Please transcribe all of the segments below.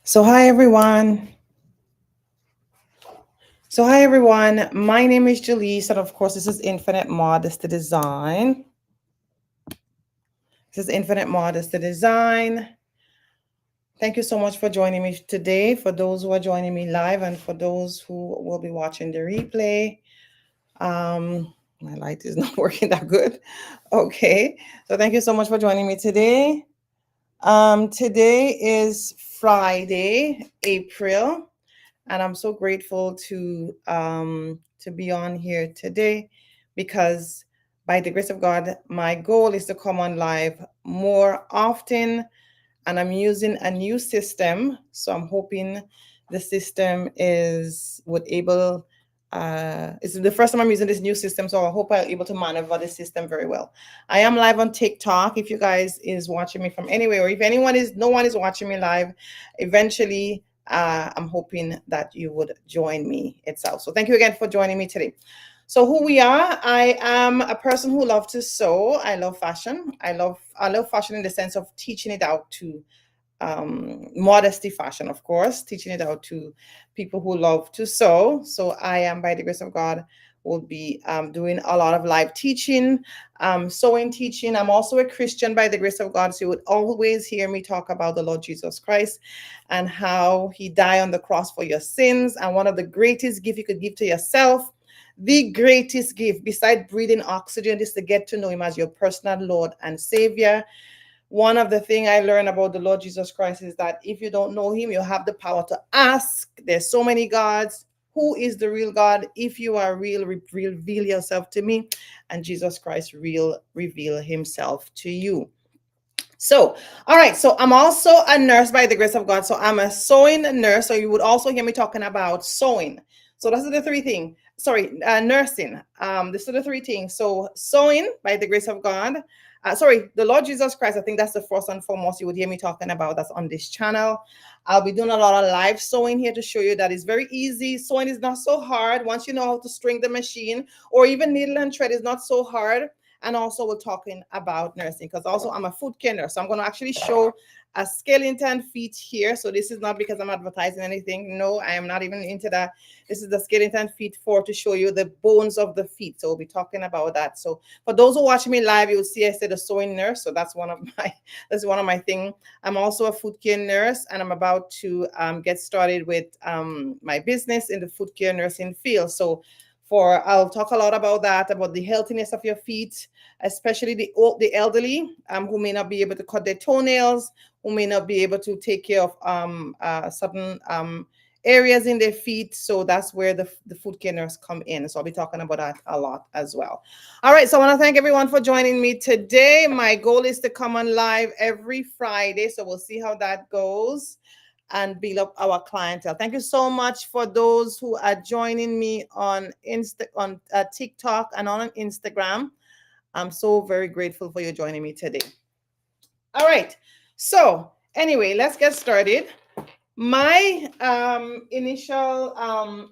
So hi everyone. My name is Gellis, and of course, this is Infinite Modesty Design. Thank you so much for joining me today. For those who are joining me live, and for those who will be watching the replay. My light is not working that good. Okay, so thank you so much for joining me today. Today is Friday, April. And I'm so grateful to be on here today because by the grace of God, my goal is to come on live more often, and I'm using a new system. So I'm hoping the system is would able it's the first time I'm using this new system, so I hope I'll able to maneuver the system very well. I am live on TikTok. If you guys is watching me from anywhere, or if no one is watching me live, eventually I'm hoping that you would join me itself. So thank you again for joining me today. So who we are, I am a person who loves to sew. I love fashion. I love fashion in the sense of teaching it out to modesty fashion, of course, teaching it out to people who love to sew. So I am, by the grace of God, will be doing a lot of live teaching, sewing teaching. I'm also a Christian by the grace of God, so you would always hear me talk about the Lord Jesus Christ and how he died on the cross for your sins. And one of the greatest gifts you could give to yourself, the greatest gift beside breathing oxygen, is to get to know him as your personal Lord and Savior. One of the things I learned about the Lord Jesus Christ is that if you don't know him, you have the power to ask. There's so many gods. Who is the real God? If you are real, reveal yourself to me, and Jesus Christ will reveal himself to you. So, all right. So I'm also a nurse by the grace of God. So I'm a sewing nurse. So you would also hear me talking about sewing. So those are the three things. Sorry, nursing. These are the three things. So sewing by the grace of God. The Lord Jesus Christ. I think that's the first and foremost you would hear me talking about. That's on this channel. I'll be doing a lot of live sewing here to show you that it's very easy. Sewing is not so hard once you know how to string the machine, or even needle and thread is not so hard. And also we're talking about nursing, because also I'm a foot care nurse. So I'm going to actually show a skeleton feet here. So this is not because I'm advertising anything. No, I am not even into that. This is the skeleton feet to show you the bones of the feet. So we'll be talking about that. So for those who watch me live, you'll see I said a sewing nurse. So that's one of my thing. I'm also a foot care nurse, and I'm about to get started with my business in the foot care nursing field. So I'll talk a lot about that, about the healthiness of your feet, especially the elderly who may not be able to cut their toenails, who may not be able to take care of certain areas in their feet. So that's where the foot care nurse come in. So I'll be talking about that a lot as well. All right. So I want to thank everyone for joining me today. My goal is to come on live every Friday. So we'll see how that goes and build up our clientele. Thank you so much for those who are joining me on TikTok and on Instagram. I'm so very grateful for you joining me today. All right. So anyway, let's get started. My initial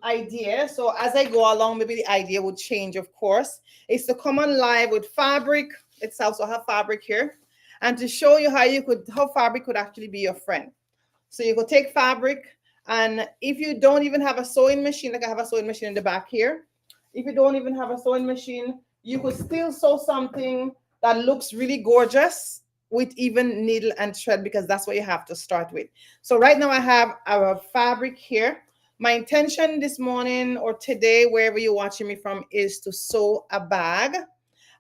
idea, so as I go along, maybe the idea would change, of course, is to come on live with fabric itself. So I have fabric here, and to show you how fabric could actually be your friend. So you could take fabric, and if you don't even have a sewing machine, like I have a sewing machine in the back here, if you don't even have a sewing machine, you could still sew something that looks really gorgeous with even needle and thread, because that's what you have to start with. So right now I have our fabric here. My intention this morning or today, wherever you're watching me from, is to sew a bag,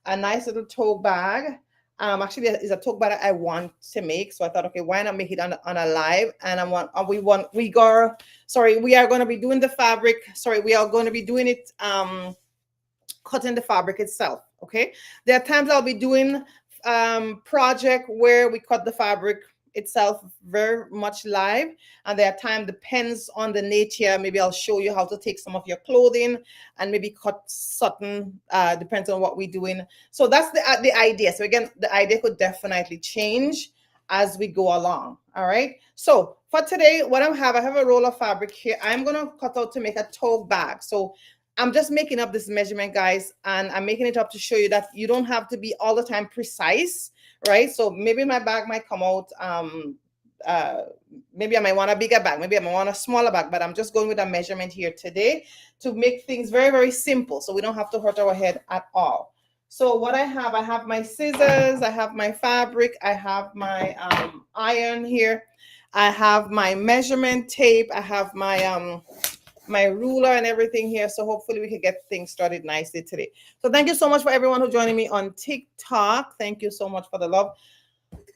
a nice little tote bag. Actually, it's a tote bag I want to make. So I thought, okay, why not make it on a live? And we are going to be doing the fabric. Sorry, we are going to be doing it, cutting the fabric itself. Okay. There are times I'll be doing project where we cut the fabric itself very much live, and there are times, depends on the nature, maybe I'll show you how to take some of your clothing and maybe cut certain depends on what we're doing. So that's the idea. So again, the idea could definitely change as we go along. All right, so for today, I have a roll of fabric here. I'm going to cut out to make a tote bag. So I'm just making up this measurement, guys, and I'm making it up to show you that you don't have to be all the time precise, right? So maybe my bag might come out maybe I might want a bigger bag, maybe I might want a smaller bag, but I'm just going with a measurement here today to make things very, very simple so we don't have to hurt our head at all. So what I have my scissors, I have my fabric, I have my iron here, I have my measurement tape, I have my ruler and everything here. So hopefully we can get things started nicely today. So thank you so much for everyone who's joining me on TikTok. Thank you so much for the love.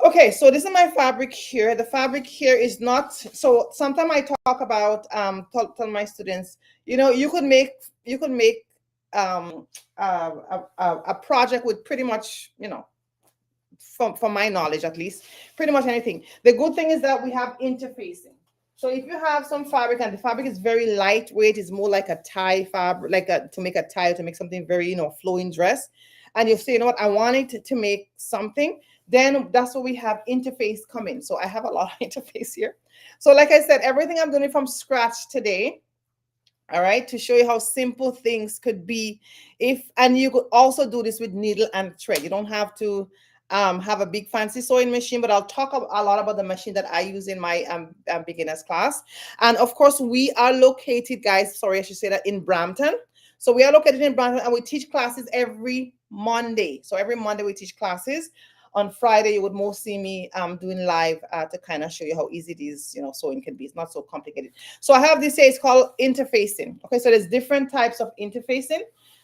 Okay, so this is my fabric here. The fabric here is not, so sometimes I talk about tell my students, you know, you could make a project with pretty much, you know, from my knowledge at least, pretty much anything. The good thing is that we have interfacing. So if you have some fabric and the fabric is very lightweight, it's more like a tie fabric, like to make a tie, to make something very, you know, flowing dress. And you say, you know what, I want it to make something, then that's what we have interface coming. So I have a lot of interface here. So like I said, everything I'm doing from scratch today. All right, to show you how simple things could be. And you could also do this with needle and thread. You don't have to have a big fancy sewing machine, but I'll talk a lot about the machine that I use in my beginners class. And of course, we are located, guys, sorry, I should say that, in Brampton. So we are located in Brampton and we teach classes every Monday. So every Monday we teach classes. On Friday, you would most see me doing live to kind of show you how easy it is, you know, sewing can be. It's not so complicated. So I have this here, it's called interfacing. Okay, so there's different types of interfacing.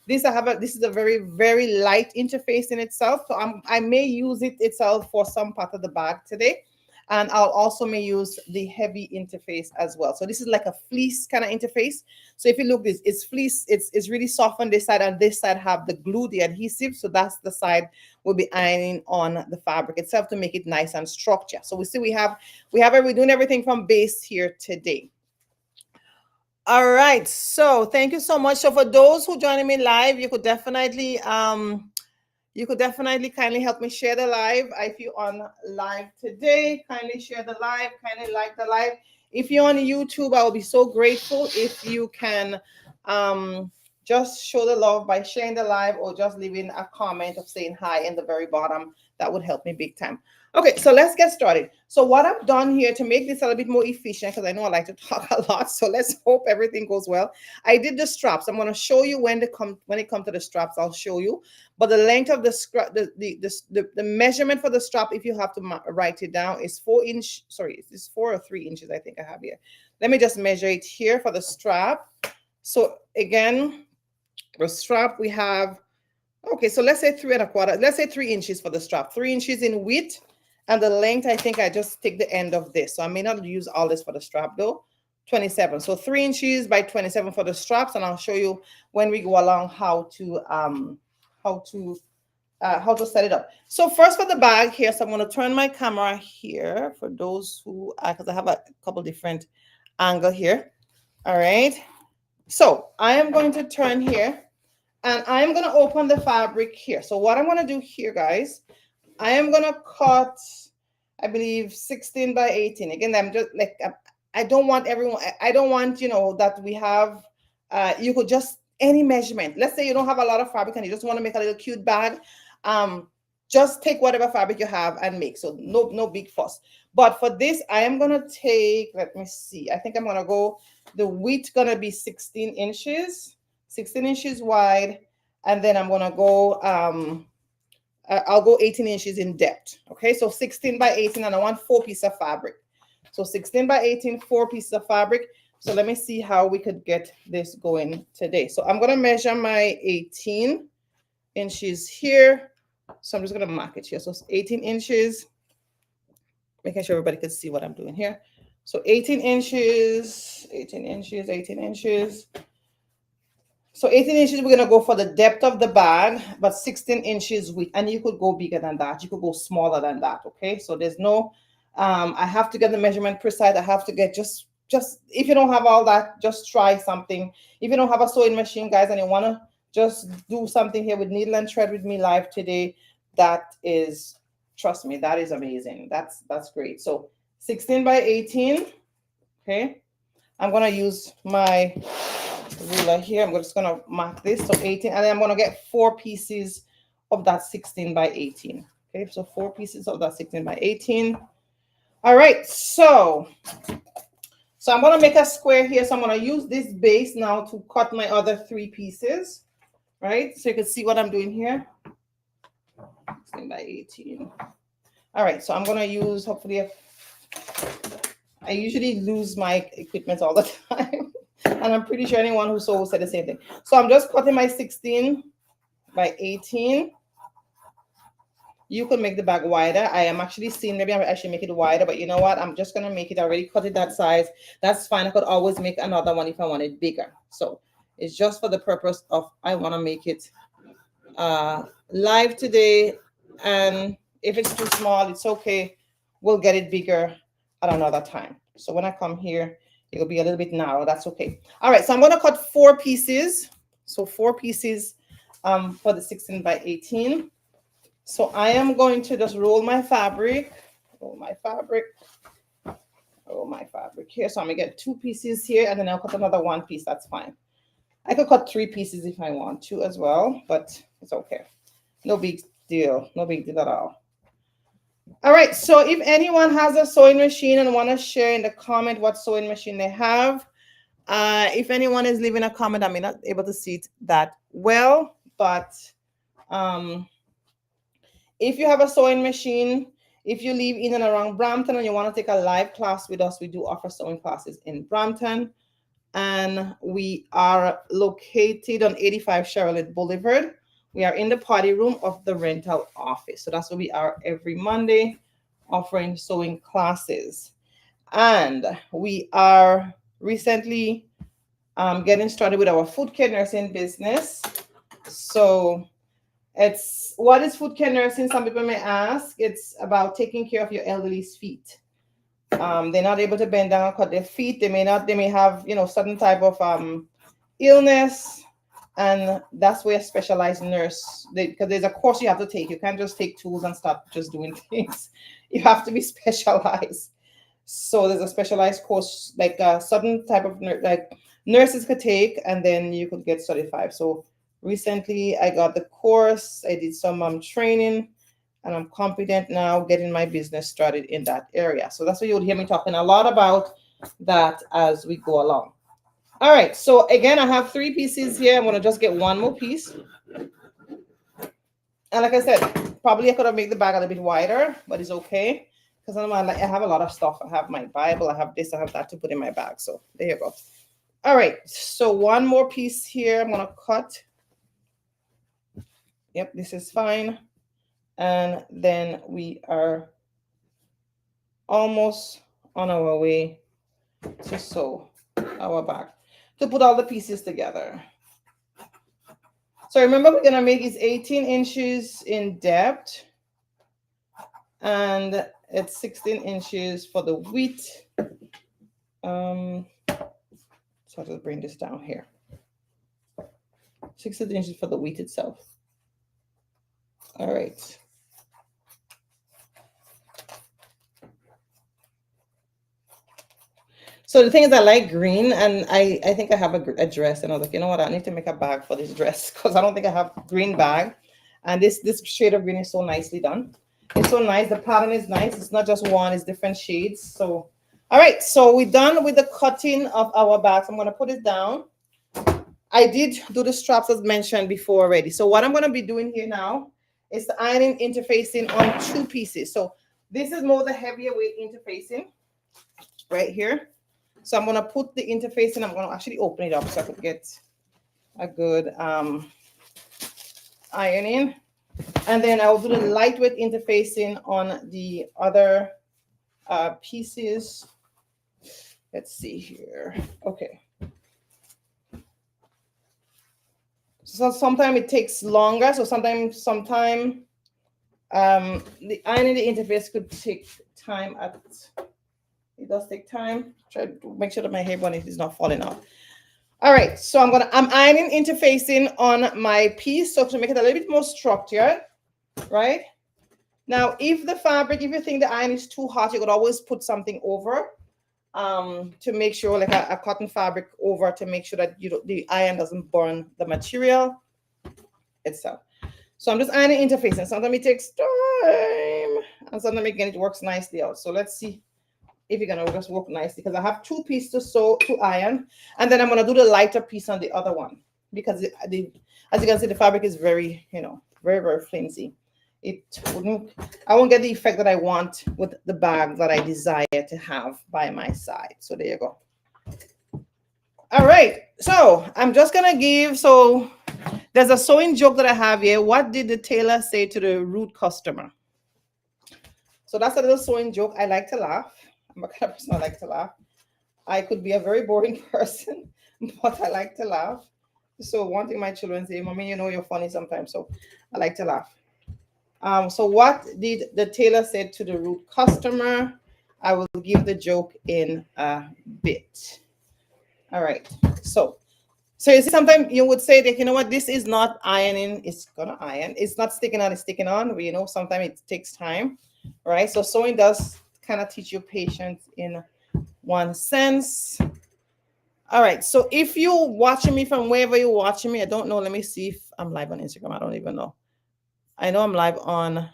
This is a very, very light interface in itself. So I may use it itself for some part of the bag today. And I'll also may use the heavy interface as well. So this is like a fleece kind of interface. So if you look, this it's fleece, it's really soft on this side, and this side have the glue, the adhesive. So that's the side we'll be ironing on the fabric itself to make it nice and structured. So we see we're doing everything from base here today. All right. So thank you so much. So for those who joining me live, you could definitely kindly help me share the live. If you're on live today, kindly share the live, kindly like the live. If you're on YouTube, I will be so grateful if you can just show the love by sharing the live or just leaving a comment of saying hi in the very bottom. That would help me big time. Okay, so let's get started. So what I've done here to make this a little bit more efficient, because I know I like to talk a lot, so let's hope everything goes well. I did the straps. I'm going to show you when it comes to the straps. I'll show you. But the length of the strap, the measurement for the strap, if you have to write it down, is 4 inch. Sorry, it's 4 or 3 inches. I think I have here. Let me just measure it here for the strap. So again, the strap we have. Okay, so let's say 3 1/4. Let's say 3 inches for the strap. 3 inches in width. And the length, I think I just take the end of this. So I may not use all this for the strap though. 27. So 3 inches by 27 for the straps. And I'll show you when we go along how to set it up. So first for the bag here, so I'm going to turn my camera here for those who, because I have a couple different angle here. All right. So I am going to turn here and I'm going to open the fabric here. So what I'm going to do here, guys, I am going to cut, I believe, 16 by 18. Again, I'm just like, I don't want everyone, I don't want, you know, that we have, you could just, any measurement. Let's say you don't have a lot of fabric and you just want to make a little cute bag. Just take whatever fabric you have and make. So no big fuss. But for this, I am going to take, let me see. I think I'm going to go, the width going to be 16 inches wide. And then I'm going to go, I'll go 18 inches in depth. Okay, so 16 by 18, and I want 4 pieces of fabric. So 16 by 18, 4 pieces of fabric. So let me see how we could get this going today. So I'm going to measure my 18 inches here. So I'm just going to mark it here. So 18 inches, making sure everybody can see what I'm doing here. So 18 inches, 18 inches, 18 inches. So 18 inches, we're going to go for the depth of the bag, but 16 inches width. And you could go bigger than that. You could go smaller than that, okay? So there's no, I have to get the measurement precise. I have to get just, if you don't have all that, just try something. If you don't have a sewing machine, guys, and you want to just do something here with needle and thread with me live today, that is, trust me, that is amazing. That's great. So 16 by 18, okay? I'm going to use my ruler here. I'm just going to mark this. So 18, and then I'm going to get 4 pieces of that 16 by 18. Okay, so 4 pieces of that 16 by 18. All right, so I'm going to make a square here. So I'm going to use this base now to cut my other 3 pieces, right? So you can see what I'm doing here. 16 by 18. All right, so I'm going to use, hopefully, I usually lose my equipment all the time. And I'm pretty sure anyone who sews said the same thing. So I'm just cutting my 16 by 18. You could make the bag wider. I am actually seeing maybe I should make it wider, but you know what? I'm just going to make it. I already cut it that size. That's fine. I could always make another one if I want it bigger. So it's just for the purpose of I want to make it live today. And if it's too small, it's okay. We'll get it bigger at another time. So when I come here, it'll be a little bit narrow. That's okay. All right. So I'm going to cut 4 pieces. So 4 pieces for the 16 by 18. So I am going to just roll my fabric here. So I'm gonna get 2 pieces here, and then I'll cut another 1 piece. That's fine. I could cut 3 pieces if I want to as well, but it's okay. No big deal. No big deal at all. All right. So if anyone has a sewing machine and want to share in the comment what sewing machine they have, if anyone is leaving a comment, I may not be able to see it that well, but if you have a sewing machine, if you live in and around Brampton and you want to take a live class with us, we do offer sewing classes in Brampton. And we are located on 85 Charlotte Boulevard. We are in the party room of the rental office. So that's where we are every Monday offering sewing classes. And we are recently getting started with our food care nursing business. So what is food care nursing? Some people may ask. It's about taking care of your elderly's feet. They're not able to bend down and cut their feet. They may have, certain type of illness, and that's where a specialized nurse, because there's a course you have to take. You can't just take tools and start just doing things. You have to be specialized. So there's a specialized course, like a certain type of nurses could take, and then you could get certified. So recently, I got the course. I did some training, and I'm confident now getting my business started in that area. So that's what you'll hear me talking a lot about that as we go along. All right. So again, I have 3 pieces here. I'm going to just get 1 more piece. And like I said, probably I could have made the bag a little bit wider, but it's okay. Because I have a lot of stuff. I have my Bible. I have this. I have that to put in my bag. So there you go. All right. So 1 more piece here. I'm going to cut. Yep, this is fine. And then we are almost on our way to sew our bag, to put all the pieces together. So remember, we're going to make it 18 inches in depth, and it's 16 inches for the width. So I'll just bring this down here. 16 inches for the width itself. All right. So the thing is, I like green, and I think I have a dress, and I was like, you know what, I need to make a bag for this dress because I don't think I have green bag. And this shade of green is so nicely done. It's so nice. The pattern is nice. It's not just one, it's different shades. So, all right. So we're done with the cutting of our bags. I'm going to put it down. I did do the straps as mentioned before already. So what I'm going to be doing here now is the ironing interfacing on 2 pieces. So this is more the heavier weight interfacing right here. So I'm going to put the interfacing. I'm going to actually open it up so I could get a good ironing. And then I will do the lightweight interfacing on the other pieces. Let's see here. Okay. So sometimes it takes longer. So sometimes the ironing the interface could take time. It does take time. Try to make sure that my hair bonnet is not falling off. All right, so I'm ironing interfacing on my piece, so to make it a little bit more structured, right? Now, if you think the iron is too hot, you could always put something over to make sure, like a cotton fabric over, to make sure that the iron doesn't burn the material itself. So I'm just ironing interfacing. Sometimes it takes time, and sometimes again it works nicely out. So let's see if you're gonna just work nicely, because I have two pieces to sew to iron, and then I'm gonna do the lighter piece on the other one because as you can see, the fabric is very, very, very flimsy. It wouldn't, I won't get the effect that I want with the bag that I desire to have by my side. So there you go. All right, so I'm just gonna give, so there's a sewing joke that I have here. What did the tailor say to the rude customer? So that's a little sewing joke. I like to laugh. I'm a kind of person I like to laugh. I could be a very boring person, but I like to laugh. So one thing my children say, Mommy, you're funny sometimes. So I like to laugh. So what did the tailor say to the rude customer? I will give the joke in a bit. All right. So you see, sometimes you would say that, what, this is not ironing, it's gonna iron. It's not sticking on, it's sticking on. Sometimes it takes time, right? So sewing does kind of teach you patience in one sense. All right. So if you're watching me from wherever you're watching me, I don't know. Let me see if I'm live on Instagram. I don't even know. I know I'm live on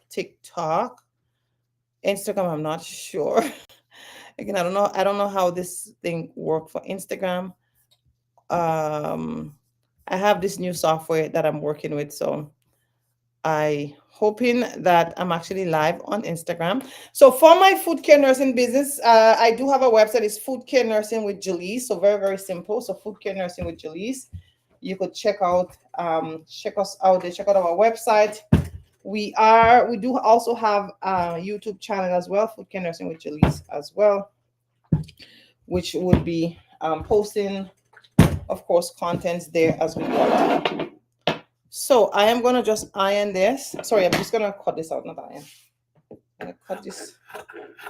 TikTok. Instagram, I'm not sure. Again, I don't know how this thing works for Instagram. I have this new software that I'm working with, so I hoping that I'm actually live on Instagram. So for my food care nursing business, I do have a website. It's Food Care Nursing with Gellis. So very, very simple. So Food Care Nursing with Gellis. You could check us out there. Check out our website. We do also have a YouTube channel as well, Food Care Nursing with Gellis as well, which would be posting, of course, contents there as we go. So I am gonna just iron this. Sorry, I'm just gonna cut this out, not iron. I'm gonna cut this.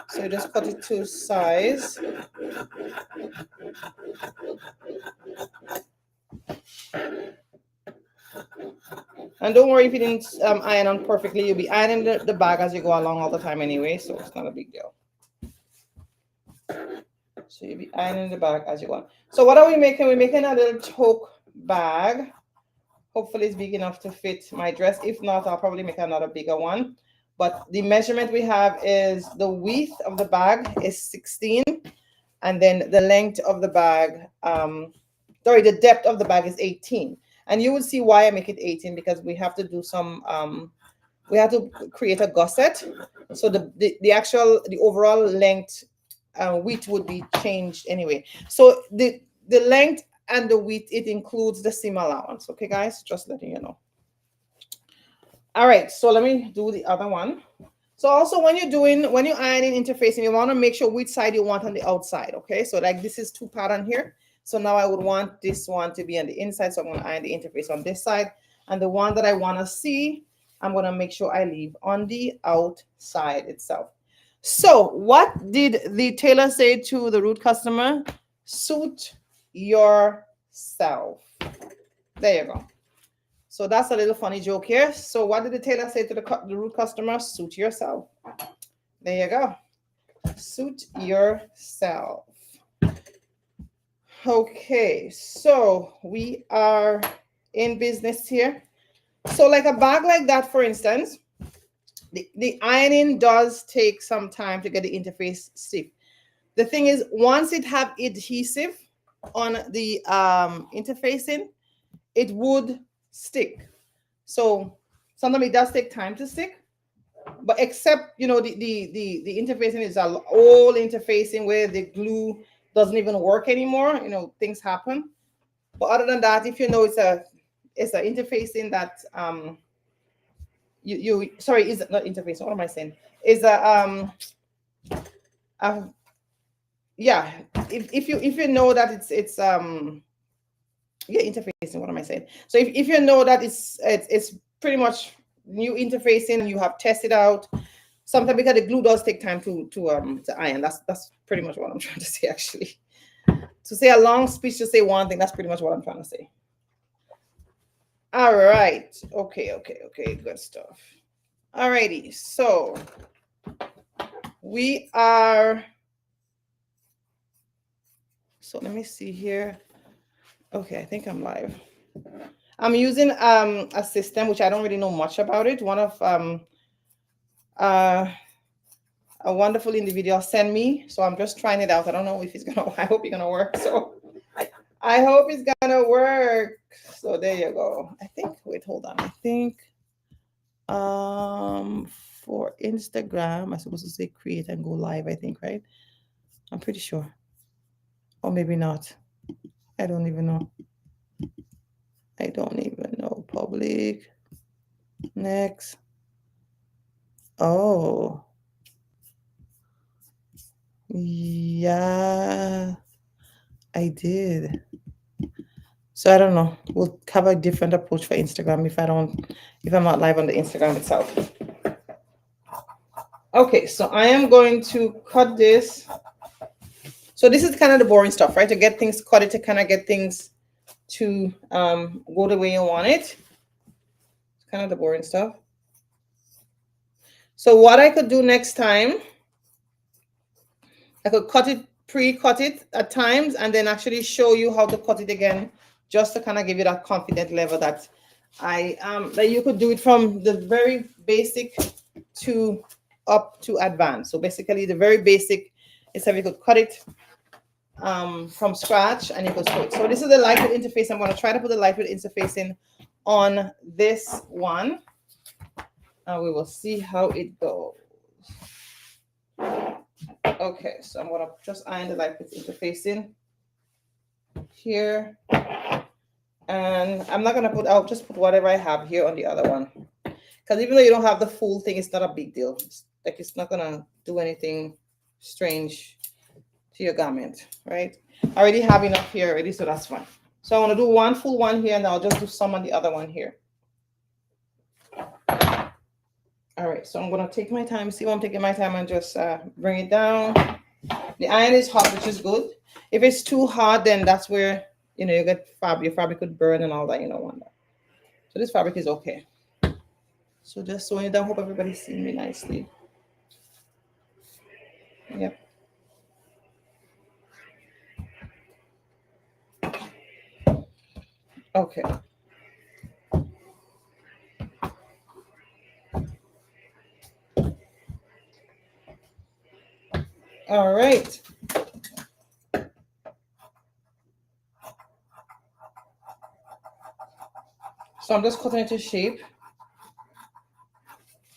So you just cut it to size. And don't worry if you didn't iron on perfectly. You'll be ironing the bag as you go along all the time anyway, so it's not a big deal. So you'll be ironing the bag as you go on. So what are we making? We're making a little tote bag. Hopefully it's big enough to fit my dress. If not, I'll probably make another bigger one. But the measurement we have is the width of the bag is 16. And then the length of the bag, the depth of the bag is 18. And you will see why I make it 18, because we have to do some, we have to create a gusset. So the overall length, width would be changed anyway. So the length and the width, it includes the seam allowance. Okay, guys, just letting you know. All right, so let me do the other one. So also when you're ironing interfacing, you want to make sure which side you want on the outside. Okay, so like this is two pattern here. So now I would want this one to be on the inside. So I'm going to iron the interface on this side. And the one that I want to see, I'm going to make sure I leave on the outside itself. So what did the tailor say to the rude customer? Suit yourself. There you go. So that's a little funny joke here. So what did the tailor say to the rude customer? Suit yourself. There you go. Suit yourself. Okay, so we are in business here. So like a bag like that, for instance, the ironing does take some time to get the interface stiff. The thing is, once it have adhesive on the interfacing, it would stick. So sometimes it does take time to stick, but except the interfacing is an old interfacing where the glue doesn't even work anymore. Things happen. But other than that, if it's a interfacing that is not interfacing. What am I saying? Is yeah. If you know that it's interfacing. What am I saying? So if you know that it's pretty much new interfacing, you have tested out. Sometimes because the glue does take time to iron. That's pretty much what I'm trying to say, actually. To say a long speech to say one thing, that's pretty much what I'm trying to say. All right. Okay. Good stuff. All righty. So we are. So let me see here. Okay, I think I'm live. I'm using a system which I don't really know much about it. One of a wonderful individual sent me. So I'm just trying it out. I don't know if it's gonna. I hope it's gonna work. So I hope it's gonna work. So there you go. I think. Wait, hold on. I think for Instagram, I'm supposed to say create and go live. I think, right? I'm pretty sure, or maybe not. I don't even know. I don't even know. Public. Next. Oh, yeah, I did. So I don't know. We'll have a different approach for Instagram if I'm not live on the Instagram itself. Okay, so I am going to cut this. So this is kind of the boring stuff, right? To get things cut it, to kind of get things to go the way you want it. It's kind of the boring stuff. So what I could do next time, I could pre-cut it at times, and then actually show you how to cut it again, just to kind of give you that confident level that that you could do it from the very basic to up to advanced. So basically, the very basic is how you could cut it from scratch, and you could sew it. So this is the lightweight interface. I'm going to try to put the lightweight interface in on this one, and we will see how it goes. Okay, so I'm going to just iron the lightweight interface in here, and I'm not going to put, I'll just put whatever I have here on the other one, because even though you don't have the full thing, it's not a big deal. It's not going to do anything strange to your garment, right? I already have enough here already, so that's fine. So I want to do one full one here, and I'll just do some on the other one here. All right, so I'm going to take my time. See what I'm taking my time and just bring it down. The iron is hot, which is good. If it's too hot, then that's where, you know, you get fabric. Your fabric could burn and all that. You don't want that. So this fabric is okay. So just sewing it down. Hope everybody's seeing me nicely. Yep. Okay. All right. So I'm just cutting it to shape.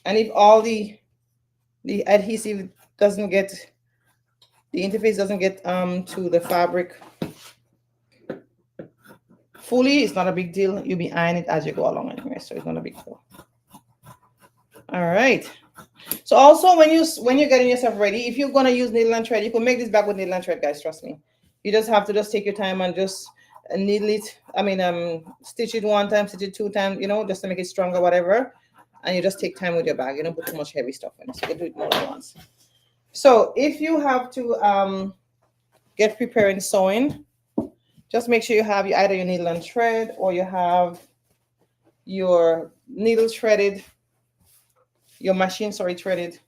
And if all the adhesive doesn't get, the interface doesn't get to the fabric fully, it's not a big deal. You'll be ironing it as you go along anyway, so it's not a big deal. All right. So also when you're getting yourself ready, if you're gonna use needle and thread, you can make this bag with needle and thread, guys. Trust me. You just have to just take your time and just needle it. I mean, stitch it one time, stitch it two times, you know, just to make it stronger, whatever. And you just take time with your bag. You don't put too much heavy stuff in it. So you can do it more than once. So if you have to get preparing sewing, just make sure you have either your needle and thread, or you have your needle threaded, your machine, threaded,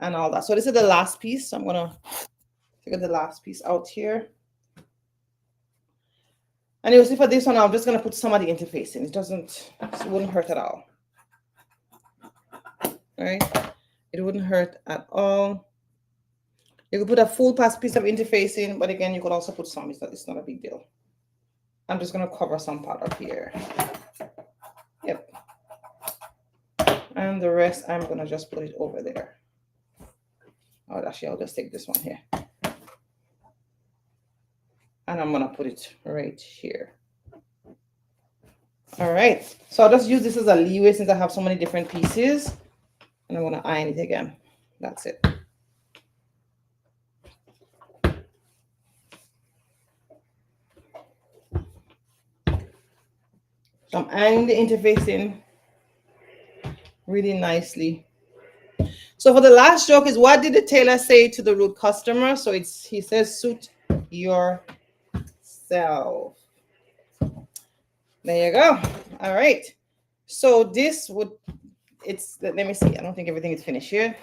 and all that. So this is the last piece. So I'm gonna figure the last piece out here. And you'll see for this one, I'm just gonna put some of the interface in. It wouldn't hurt at all. All right, it wouldn't hurt at all. You could put a full piece of interface in, but again, you could also put some. It's not a big deal. I'm just gonna cover some part up here. Yep. And the rest, I'm gonna just put it over there. Oh, actually, I'll just take this one here. And I'm gonna put it right here. All right, so I'll just use this as a leeway since I have so many different pieces. And I'm gonna iron it again. That's it. So I'm ironing the interface in really nicely. So for the last joke is, what did the tailor say to the rude customer? So he says, suit yourself. There you go. All right. So this would, let me see. I don't think everything is finished here.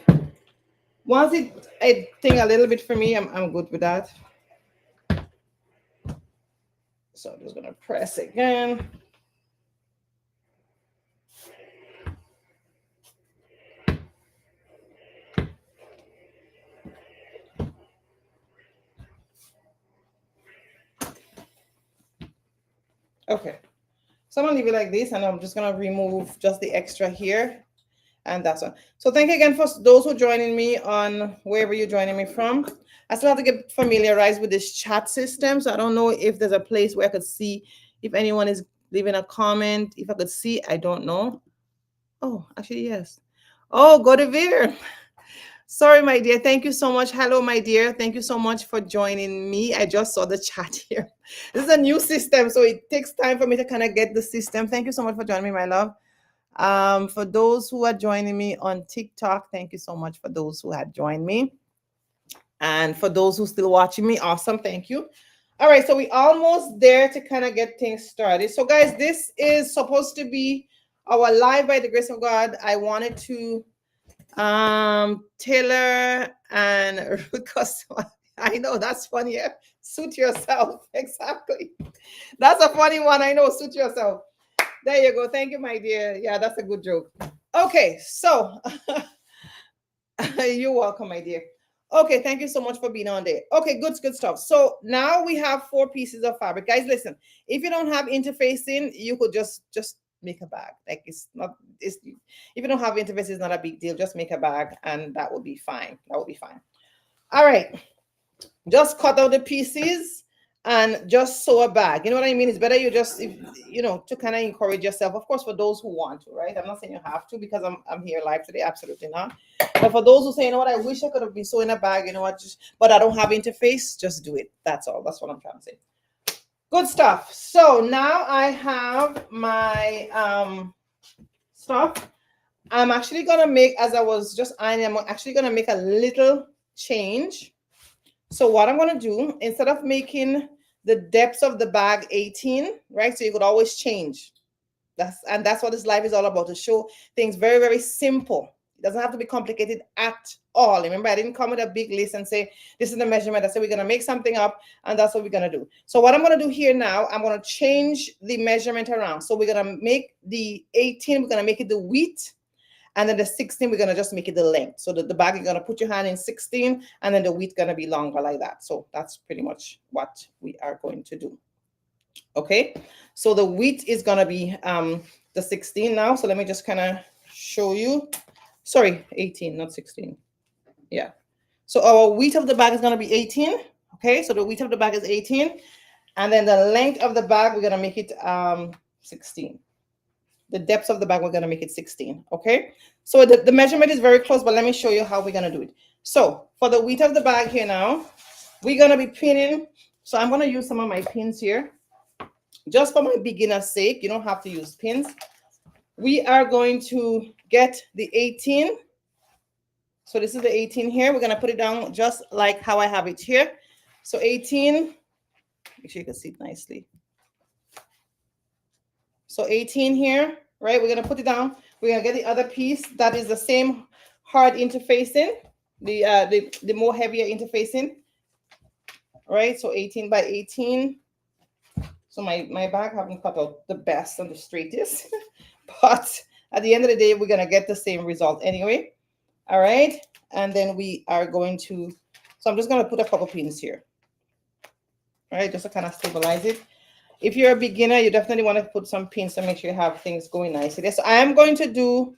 Once it thing a little bit for me, I'm good with that. So I'm just gonna press again. Okay. So I'm gonna leave it like this, and I'm just gonna remove just the extra here, and that's one. So thank you again for those who are joining me on wherever you're joining me from. I still have to get familiarized with this chat system, so I don't know if there's a place where I could see if anyone is leaving a comment. If I could see, I don't know. Oh, actually, yes. Oh, go to Veer. Sorry, my dear. Thank you so much. Hello, my dear. Thank you so much for joining me. I just saw the chat here. This is a new system, so it takes time for me to kind of get the system. Thank you so much for joining me, my love. For those who are joining me on TikTok, thank you so much for those who had joined me. And for those who still watching me, awesome. Thank you. All right, so we almost there to kind of get things started. So, guys, this is supposed to be our live by the grace of God. I wanted to tailor and customize. I know that's funny. Yeah? Suit yourself. Exactly. That's a funny one. I know. Suit yourself. There you go. Thank you, my dear. Yeah, that's a good joke. Okay, so you're welcome, my dear. Okay, thank you so much for being on there. Okay, good stuff. So now we have 4 pieces of fabric. Guys, listen, if you don't have interfacing, you could just make a bag. Like it's if you don't have interface, it's not a big deal. Just make a bag and that would be fine. That would be fine. All right. Just cut out the pieces and just sew a bag. You know what I mean? It's better you just, to kind of encourage yourself. Of course, for those who want to, right? I'm not saying you have to because I'm here live today. Absolutely not. But for those who say, you know what, I wish I could have been sewing a bag, you know what, but I don't have interface, just do it. That's all. That's what I'm trying to say. Good stuff. So now I have my stuff. I'm actually gonna make, as I was just ironing, I'm actually gonna make a little change. So what I'm going to do, instead of making the depths of the bag 18, right? So you could always change. That's what this life is all about, to show things very, very simple. It doesn't have to be complicated at all. Remember, I didn't come with a big list and say, this is the measurement. I said, we're going to make something up and that's what we're going to do. So what I'm going to do here now, I'm going to change the measurement around. So we're going to make the 18, we're going to make it the width. And then the 16, we're going to just make it the length. So the bag, you're going to put your hand in 16, and then the width going to be longer like that. So that's pretty much what we are going to do. Okay. So the width is going to be the 16 now. So let me just kind of show you. Sorry, 18, not 16. Yeah. So our width of the bag is going to be 18. Okay. So the width of the bag is 18. And then the length of the bag, we're going to make it 16. The depth of the bag, we're going to make it 16. Okay. So the measurement is very close, but let me show you how we're going to do it. So for the width of the bag here now, we're going to be pinning. So I'm going to use some of my pins here. Just for my beginner's sake, you don't have to use pins. We are going to get the 18. So this is the 18 here. We're going to put it down just like how I have it here. So 18, make sure you can see it nicely. So 18 here, right? We're going to put it down. We're going to get the other piece that is the same hard interfacing, the more heavier interfacing, right? So 18 by 18. So my bag haven't cut out the best and the straightest, but at the end of the day, we're going to get the same result anyway. All right. And then we are going to, so I'm just going to put a couple pins here, all right? Just to kind of stabilize it. If you're a beginner, you definitely want to put some pins to make sure you have things going nicely. So I am going to do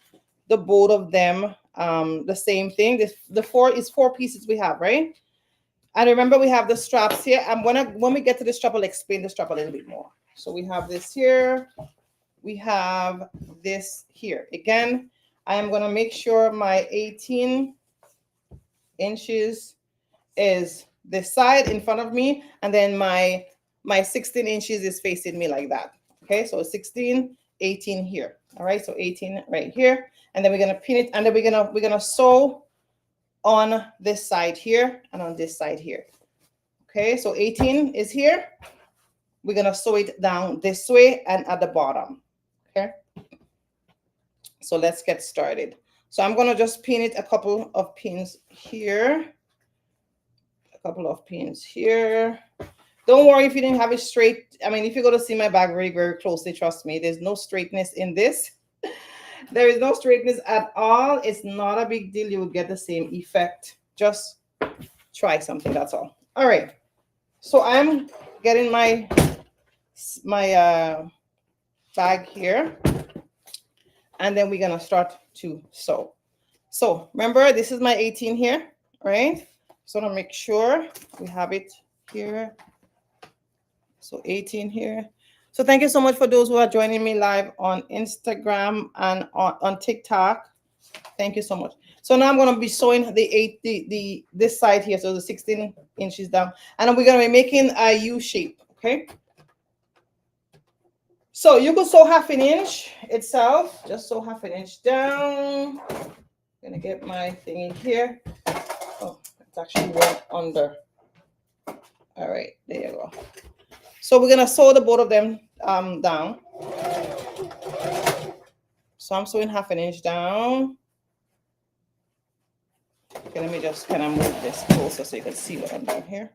the both of them the same thing. The 4 pieces we have, right? And remember, we have the straps here. And when we get to the strap, I'll explain the strap a little bit more. So we have this here. We have this here. Again, I am going to make sure my 18 inches is this side in front of me, and then my 16 inches is facing me like that. Okay, so 16, 18 here. All right, so 18 right here, and then we're gonna pin it, and then we're gonna sew on this side here and on this side here. Okay, so 18 is here. We're gonna sew it down this way and at the bottom. Okay, so let's get started. So I'm gonna just pin it a couple of pins here. Couple of pins here. Don't worry if you didn't have it straight. I mean, if you go to see my bag very, very closely, trust me, there's no straightness in this. There is no straightness at all. It's not a big deal. You will get the same effect. Just try something, that's all. All right. So I'm getting my bag here, and then we're gonna start to sew. So remember, this is my 18 here, right? So to make sure we have it here. So 18 here. So thank you so much for those who are joining me live on Instagram and on TikTok. Thank you so much. So now I'm going to be sewing this side here, so the 16 inches down, and then we're going to be making a U shape. Okay. So you could sew half an inch itself. Just sew half an inch down. I'm gonna get my thing in here. Oh, it's actually went under. All right, there you go. So we're gonna sew the both of them down. So I'm sewing half an inch down. Okay, let me just kind of move this closer so you can see what I'm doing here.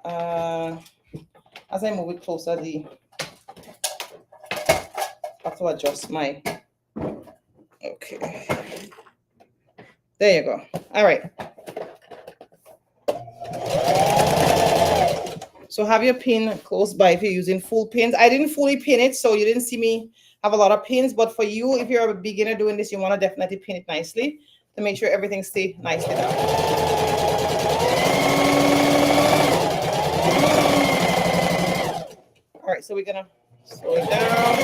As I move it closer, I have to adjust my. Okay. There you go. All right. So have your pin close by if you're using full pins. I didn't fully pin it, so you didn't see me have a lot of pins. But for you, if you're a beginner doing this, you want to definitely pin it nicely to make sure everything stays nicely down. All right, so we're going to slow it down.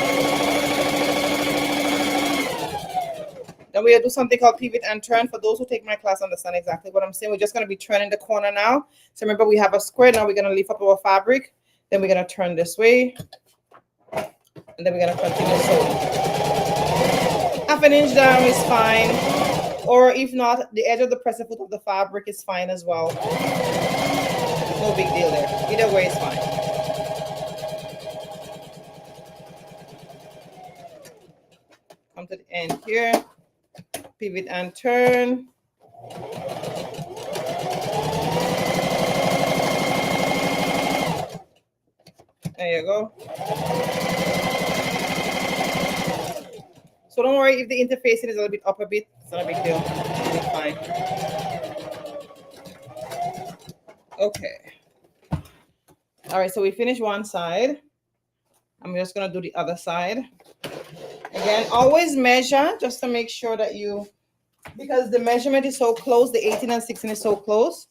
Then we're going to do something called pivot and turn. For those who take my class, understand exactly what I'm saying. We're just going to be turning the corner now. So remember, we have a square. Now we're going to lift up our fabric. Then we're going to turn this way. And then we're going to continue sewing. Half an inch down is fine. Or if not, the edge of the presser foot of the fabric is fine as well. No big deal there. Either way is fine. Come to the end here. Pivot and turn. There you go. So don't worry if the interfacing is a little bit up a bit. It's not a big deal. It'll be fine. Okay. All right, so we finished one side. I'm just going to do the other side. Again, always measure just to make sure that because the measurement is so close, the 18 and 16 is so close.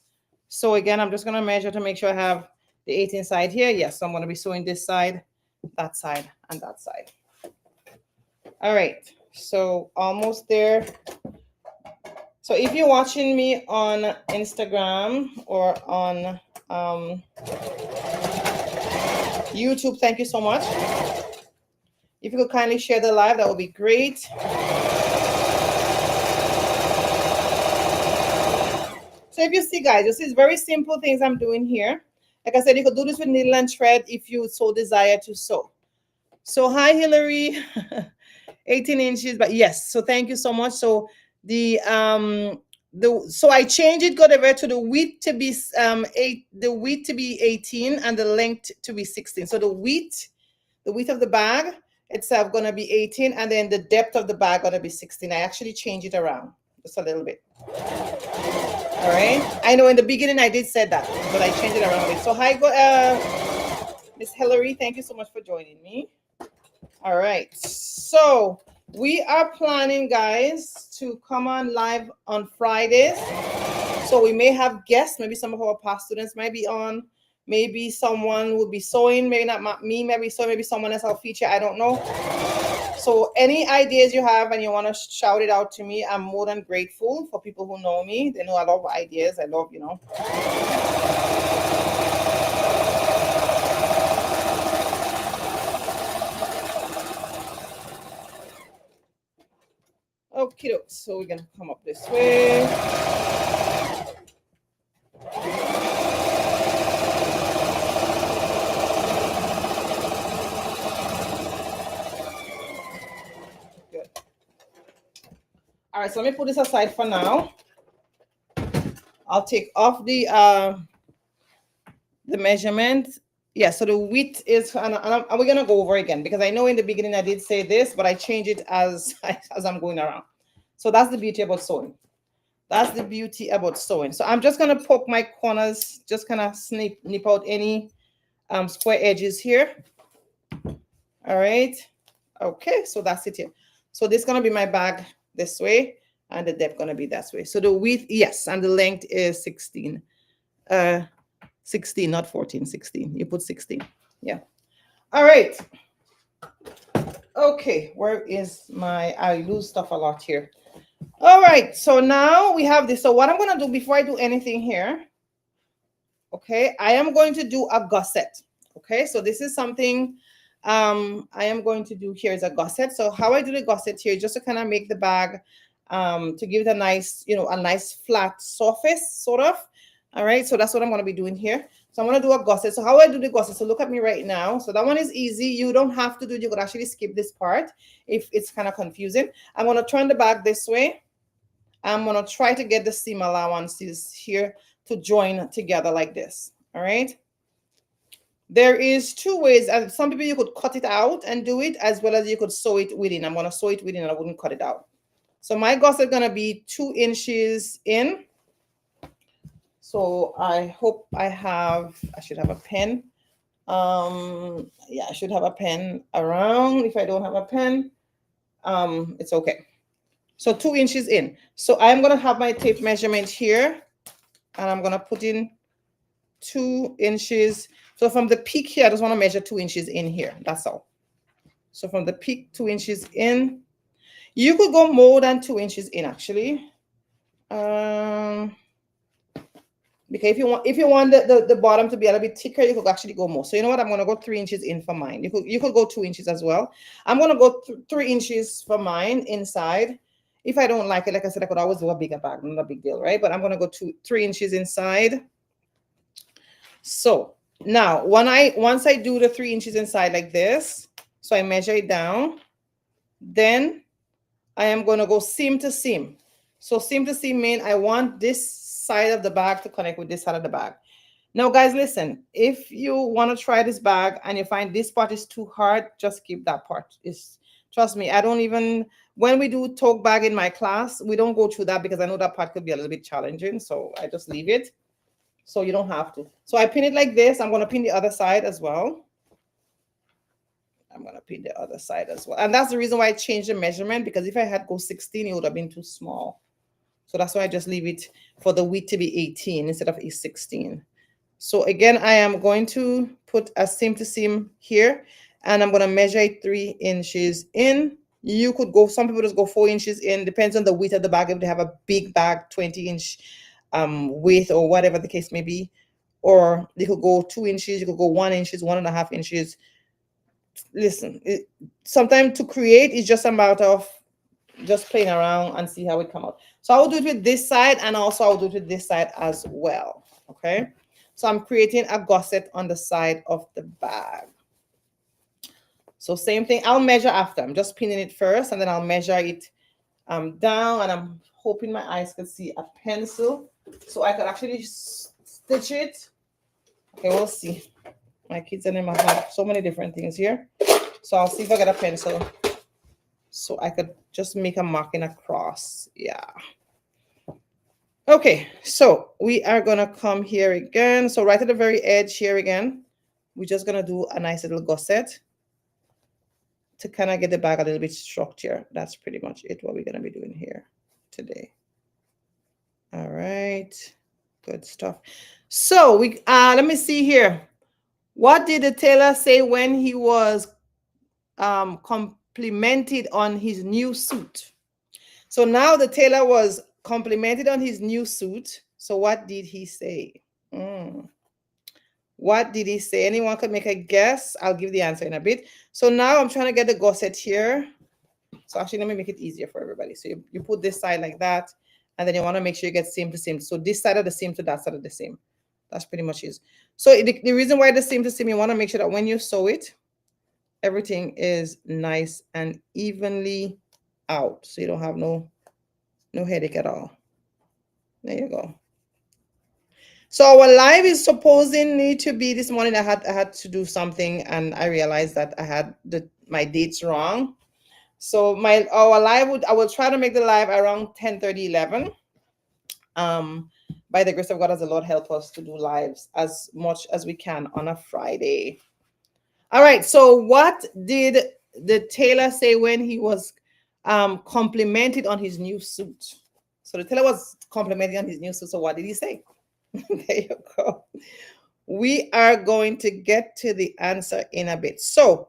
So again, I'm just going to measure to make sure I have the 18 side here. Yes, so I'm going to be sewing this side, and that side. All right, so almost there. So if you're watching me on Instagram or on YouTube, thank you so much. If you could kindly share the live, that would be great. So if you see, guys, this is very simple things I'm doing here. Like I said, you could do this with needle and thread if you so desire to sew. So hi, Hillary. 18 inches, but yes. So thank you so much. So so I changed it, got over to the width to be the width to be 18 and the length to be 16. So the width of the bag itself gonna be 18, and then the depth of the bag gonna be 16. I actually changed it around just a little bit. All right. I know in the beginning I did say that, but I changed it around a bit. So hi, Miss Hillary, thank you so much for joining me. All right. So we are planning, guys, to come on live on Fridays. So we may have guests. Maybe some of our past students might be on. Maybe someone will be sewing. Maybe not me. Maybe sewing. Maybe someone else I'll feature. I don't know. So any ideas you have and you want to shout it out to me, I'm more than grateful. For people who know me, they know I love ideas. I love, Okay, so we're gonna come up this way. Good. All right, so let me put this aside for now. I'll take off the measurement. Yeah, so the width is, and we're gonna go over again because I know in the beginning I did say this, but I change it as I'm going around. So that's the beauty about sewing. That's the beauty about sewing. So I'm just gonna poke my corners, just kind of nip out any square edges here. All right. Okay, so that's it here. So this is gonna be my bag this way, and the depth gonna be that way. So the width, yes, and the length is 16. 16, not 14, 16. You put 16. Yeah. All right. Okay, where is my, I lose stuff a lot here. All right, so now we have this. So what I'm gonna do before I do anything here, okay, I am going to do a gusset. Okay, so this is something I am going to do here is a gusset. So how I do the gusset here, just to kind of make the bag, to give it a nice, you know, a nice flat surface, sort of. All right, so that's what I'm going to be doing here. So I'm going to do a gusset. So how I do the gusset, so look at me right now. So that one is easy. You don't have to do it. You could actually skip this part if it's kind of confusing. I'm going to turn the bag this way. I'm going to try to get the seam allowances here to join together like this. All right. There is two ways. Some people, you could cut it out and do it, as well as you could sew it within. I'm going to sew it within and I wouldn't cut it out. So my gusset is going to be 2 inches in. So I hope I should have a pen. Yeah, I should have a pen around. If I don't have a pen, it's okay. So 2 inches in. So I'm going to have my tape measurement here, and I'm going to put in 2 inches. So from the peak here, I just want to measure 2 inches in here. That's all. So from the peak, 2 inches in. You could go more than 2 inches in, actually. Because if you want the bottom to be a little bit thicker, you could actually go more. So you know what? I'm going to go 3 inches in for mine. You could go 2 inches as well. I'm going to go 3 inches for mine inside. If I don't like it, like I said, I could always do a bigger bag. Not a big deal, right? But I'm going to go 3 inches inside. So now once I do the 3 inches inside like this, so I measure it down, then I am going to go seam to seam. So seam to seam means I want this side of the bag to connect with this side of the bag. Now, guys, listen, if you want to try this bag and you find this part is too hard, just keep that part. Trust me, I don't even, when we do tote bag in my class, we don't go through that because I know that part could be a little bit challenging. So I just leave it. So you don't have to. So I pin it like this. I'm going to pin the other side as well. I'm going to pin the other side as well. And that's the reason why I changed the measurement, because if I had go 16, it would have been too small. So that's why I just leave it for the width to be 18 instead of 16. So again, I am going to put a seam to seam here, and I'm going to measure it 3 inches in. You could go, some people just go 4 inches in, depends on the width of the bag. If they have a big bag, 20-inch width or whatever the case may be, or you could go 2 inches, you could go 1 inch, 1.5 inches. Listen, sometimes to create is just a matter of just playing around and see how it come out. So I'll do it with this side, and also I'll do it with this side as well. Okay, so I'm creating a gusset on the side of the bag. So same thing, I'll measure after. I'm just pinning it first, and then I'll measure it down, and I'm hoping my eyes could see a pencil so I could actually stitch it. Okay, we'll see. My kids and them have so many different things here. So I'll see if I get a pencil so I could just make a marking across. Yeah. Okay, so we are gonna come here again. So right at the very edge here again, we're just gonna do a nice little gusset to kind of get the bag a little bit structured. That's pretty much it, what we're gonna be doing here today. All right, good stuff. So we let me see here. What did the tailor say when he was complimented on his new suit? So now the tailor was complimented on his new suit. So what did he say? What did he say? Anyone could make a guess. I'll give the answer in a bit. So now I'm trying to get the gusset here. So actually, let me make it easier for everybody. So you put this side like that, and then you want to make sure you get seam to seam. So this side of the seam to that side of the seam. That's pretty much it. So the reason why the seam to seam, you want to make sure that when you sew it, everything is nice and evenly out. So you don't have no headache at all. There you go. So our live is supposedly to be this morning. I had to do something, and I realized that I had my dates wrong. So our live I will try to make the live around 10:30, 11. by the grace of God, as the Lord help us to do lives as much as we can on a Friday. All right. So what did the tailor say when he was complimented on his new suit? So the tailor was complimented on his new suit. So what did he say? There you go. We are going to get to the answer in a bit. So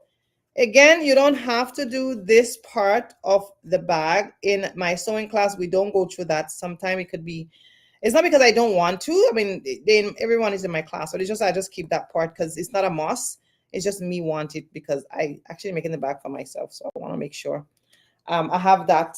again, you don't have to do this part of the bag. In my sewing class, we don't go through that. Sometimes it could be, it's not because I don't want to. I mean, everyone is in my class, but it's just I just keep that part because it's not a must. It's just me want it because I actually making the bag for myself. So I want to make sure I have that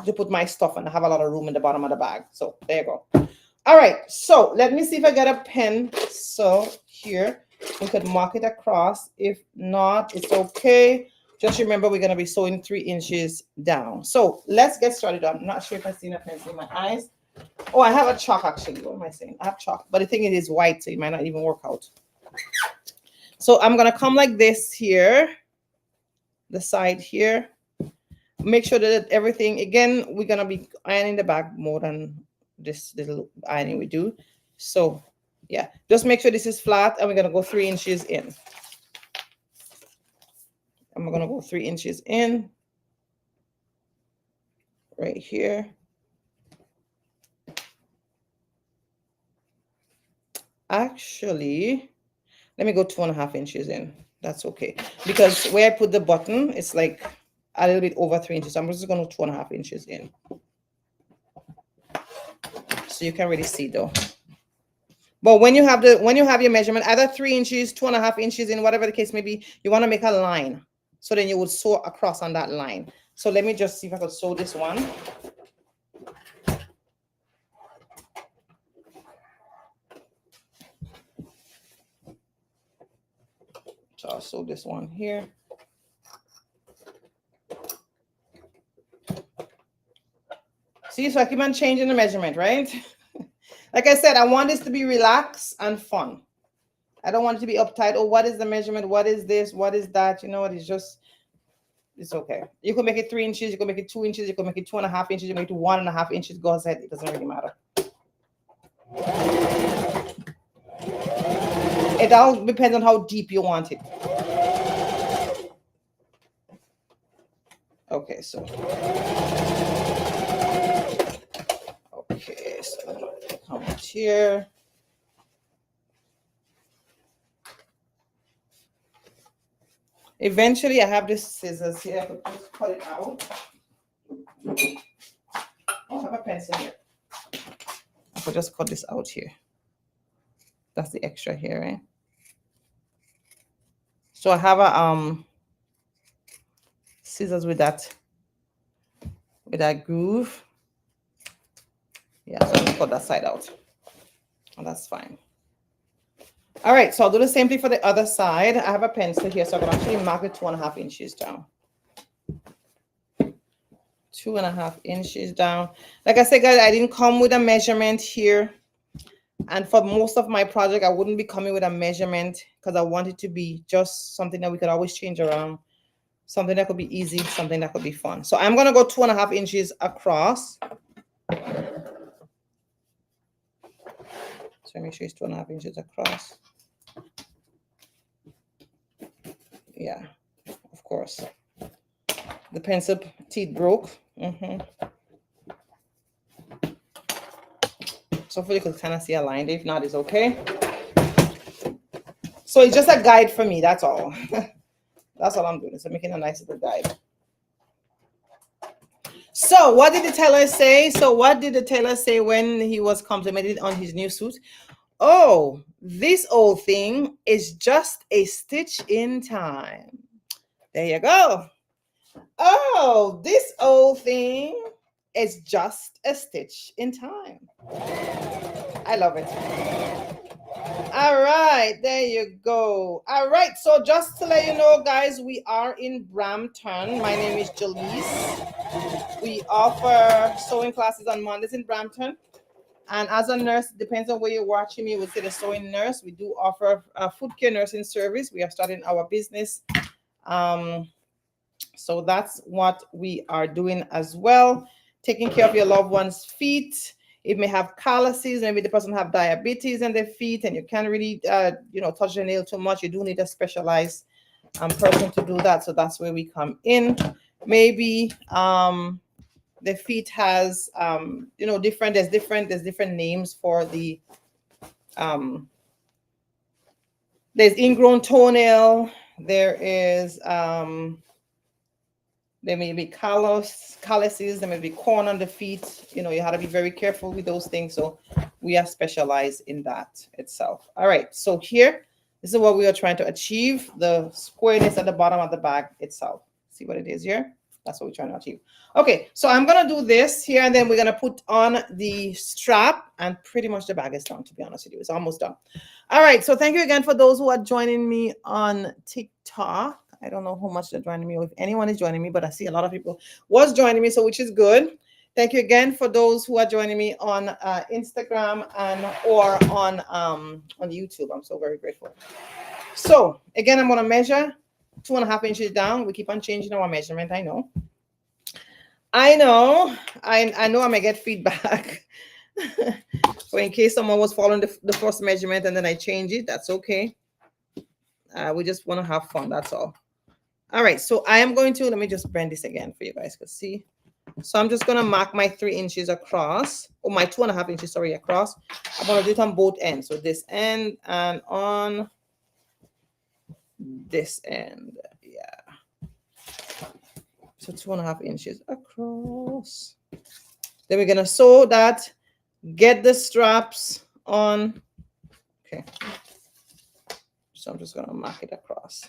to put my stuff, and I have a lot of room in the bottom of the bag. So there you go. All right. So let me see if I got a pen. So here we could mark it across. If not, it's okay. Just remember we're going to be sewing 3 inches down. So let's get started. I'm not sure if I see a pencil in my eyes. Oh, I have a chalk actually. What am I saying? I have chalk, but the thing is white, so it might not even work out. So I'm gonna come like this here, the side here. Make sure that everything, again, we're gonna be ironing the back more than this little ironing we do. So yeah, just make sure this is flat, and we're gonna go 3 inches in. And we're gonna go 3 inches in right here. Actually, let me go 2.5 inches in. That's okay. Because where I put the button, it's like a little bit over 3 inches. So I'm just going to 2.5 inches in. So you can really see though. But when you have your measurement, either 3 inches, 2.5 inches in, whatever the case may be, you want to make a line. So then you would sew across on that line. So let me just see if I could sew this one. So I'll sew this one here. See, so I keep on changing the measurement, right? Like I said, I want this to be relaxed and fun. I don't want it to be uptight. Oh, what is the measurement? What is this? What is that? You know what? It's okay. You can make it 3 inches. You can make it 2 inches. You can make it 2.5 inches. You can make it 1.5 inches. Go ahead. It doesn't really matter. It all depends on how deep you want it. Okay, so. Okay, so come here. Eventually, I have this scissors here. I could just cut it out. I have a pencil here. I could just cut this out here. That's the extra here, right? So I have a scissors with that groove. Yeah, so I'll cut that side out. And that's fine. All right, so I'll do the same thing for the other side. I have a pencil here, so I can actually mark it 2.5 inches down. 2.5 inches down. Like I said, guys, I didn't come with a measurement here. And for most of my project, I wouldn't be coming with a measurement because I want it to be just something that we could always change around. Something that could be easy, something that could be fun. So I'm going to go 2.5 inches across. So make sure it's 2.5 inches across. Yeah, of course. The pencil teeth broke. So hopefully you could kind of see a line there. If not, it's okay. So it's just a guide for me. That's all. That's all I'm doing. So making a nice little guide. So what did the tailor say? So what did the tailor say when he was complimented on his new suit? Oh, this old thing is just a stitch in time. There you go. Oh, this old thing is just a stitch in time. I love it. All right, there you go. All right, so just to let you know, guys, we are in Brampton. My name is Gellis. We offer sewing classes on Mondays in Brampton. And as a nurse, depends on where you're watching me, we'll say the sewing nurse. We do offer a food care nursing service. We are starting our business. So that's what we are doing as well. Taking care of your loved one's feet. It may have calluses. Maybe the person have diabetes in their feet, and you can't really, touch the nail too much. You do need a specialized person to do that. So that's where we come in. Maybe the feet has, there's different names for the, there's ingrown toenail. There is, there may be calluses, there may be corn on the feet. You have to be very careful with those things. So we are specialized in that itself. All right. So here, this is what we are trying to achieve, the squareness at the bottom of the bag itself. See what it is here? That's what we're trying to achieve. Okay, so I'm going to do this here, and then we're going to put on the strap, and pretty much the bag is done, to be honest with you. It's almost done. All right, so thank you again for those who are joining me on TikTok. I don't know how much they're joining me, or if anyone is joining me, but I see a lot of people was joining me, so which is good. Thank you again for those who are joining me on Instagram or on YouTube. I'm so very grateful. So again, I'm going to measure 2.5 inches down. We keep on changing our measurement. I know I may get feedback. So in case someone was following the first measurement and then I change it, that's okay. We just want to have fun. That's all. All right. So I am going to, let me just bend this again for you guys to see. So I'm just going to mark my 3 inches across, or my 2.5 inches, sorry, across. I'm going to do it on both ends. So this end and on this end. Yeah. So 2.5 inches across. Then we're going to sew that, get the straps on. Okay. So I'm just going to mark it across.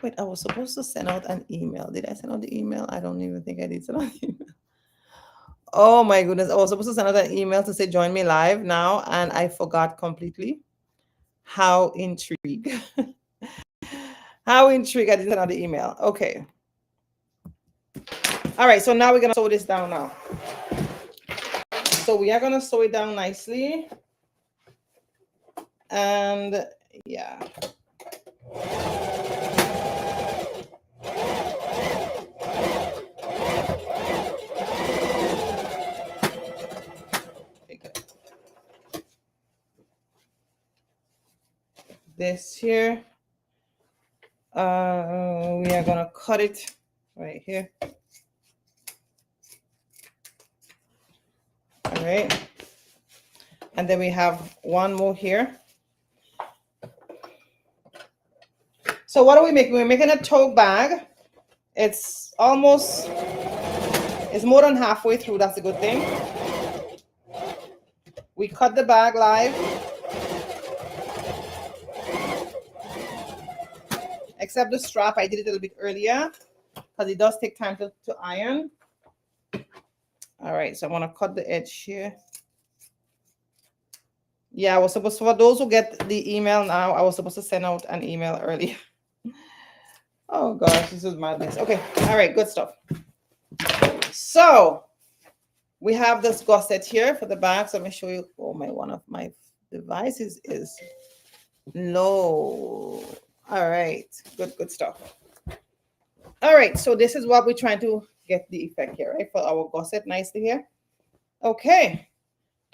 Wait, I was supposed to send out an email. Did I send out the email? I don't even think I did send out the email. Oh my goodness. I was supposed to send out an email to say join me live now, and I forgot completely. How intrigued. How intrigued. I didn't send out the email. Okay. All right, so now we're going to sew this down now. So we are going to sew it down nicely. And yeah. This here, we are going to cut it right here. All right. And then we have one more here. So what are we making? We're making a tote bag. It's more than halfway through. That's a good thing. We cut the bag live. Except the strap, I did it a little bit earlier because it does take time to iron. All right, so I'm going to cut the edge here. Yeah, I was supposed to, for those who get the email now, I was supposed to send out an email earlier. Oh gosh, this is madness. Okay, all right, good stuff. So we have this gusset here for the bag. So let me show you. Oh my, one of my devices is low. All right, good stuff. All right, so this is what we're trying to get the effect here, right? For our gusset nicely here. Okay,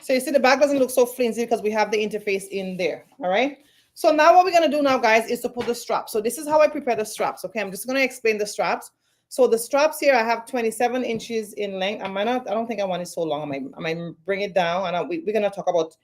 so you see the bag doesn't look so flimsy because we have the interface in there. All right, so now what we're going to do now, guys, is to put the straps. So this is how I prepare the straps. Okay, I'm just going to explain the straps. So the straps here, I have 27 inches in length. I don't think I want it so long. I might bring it down, and we're going to talk about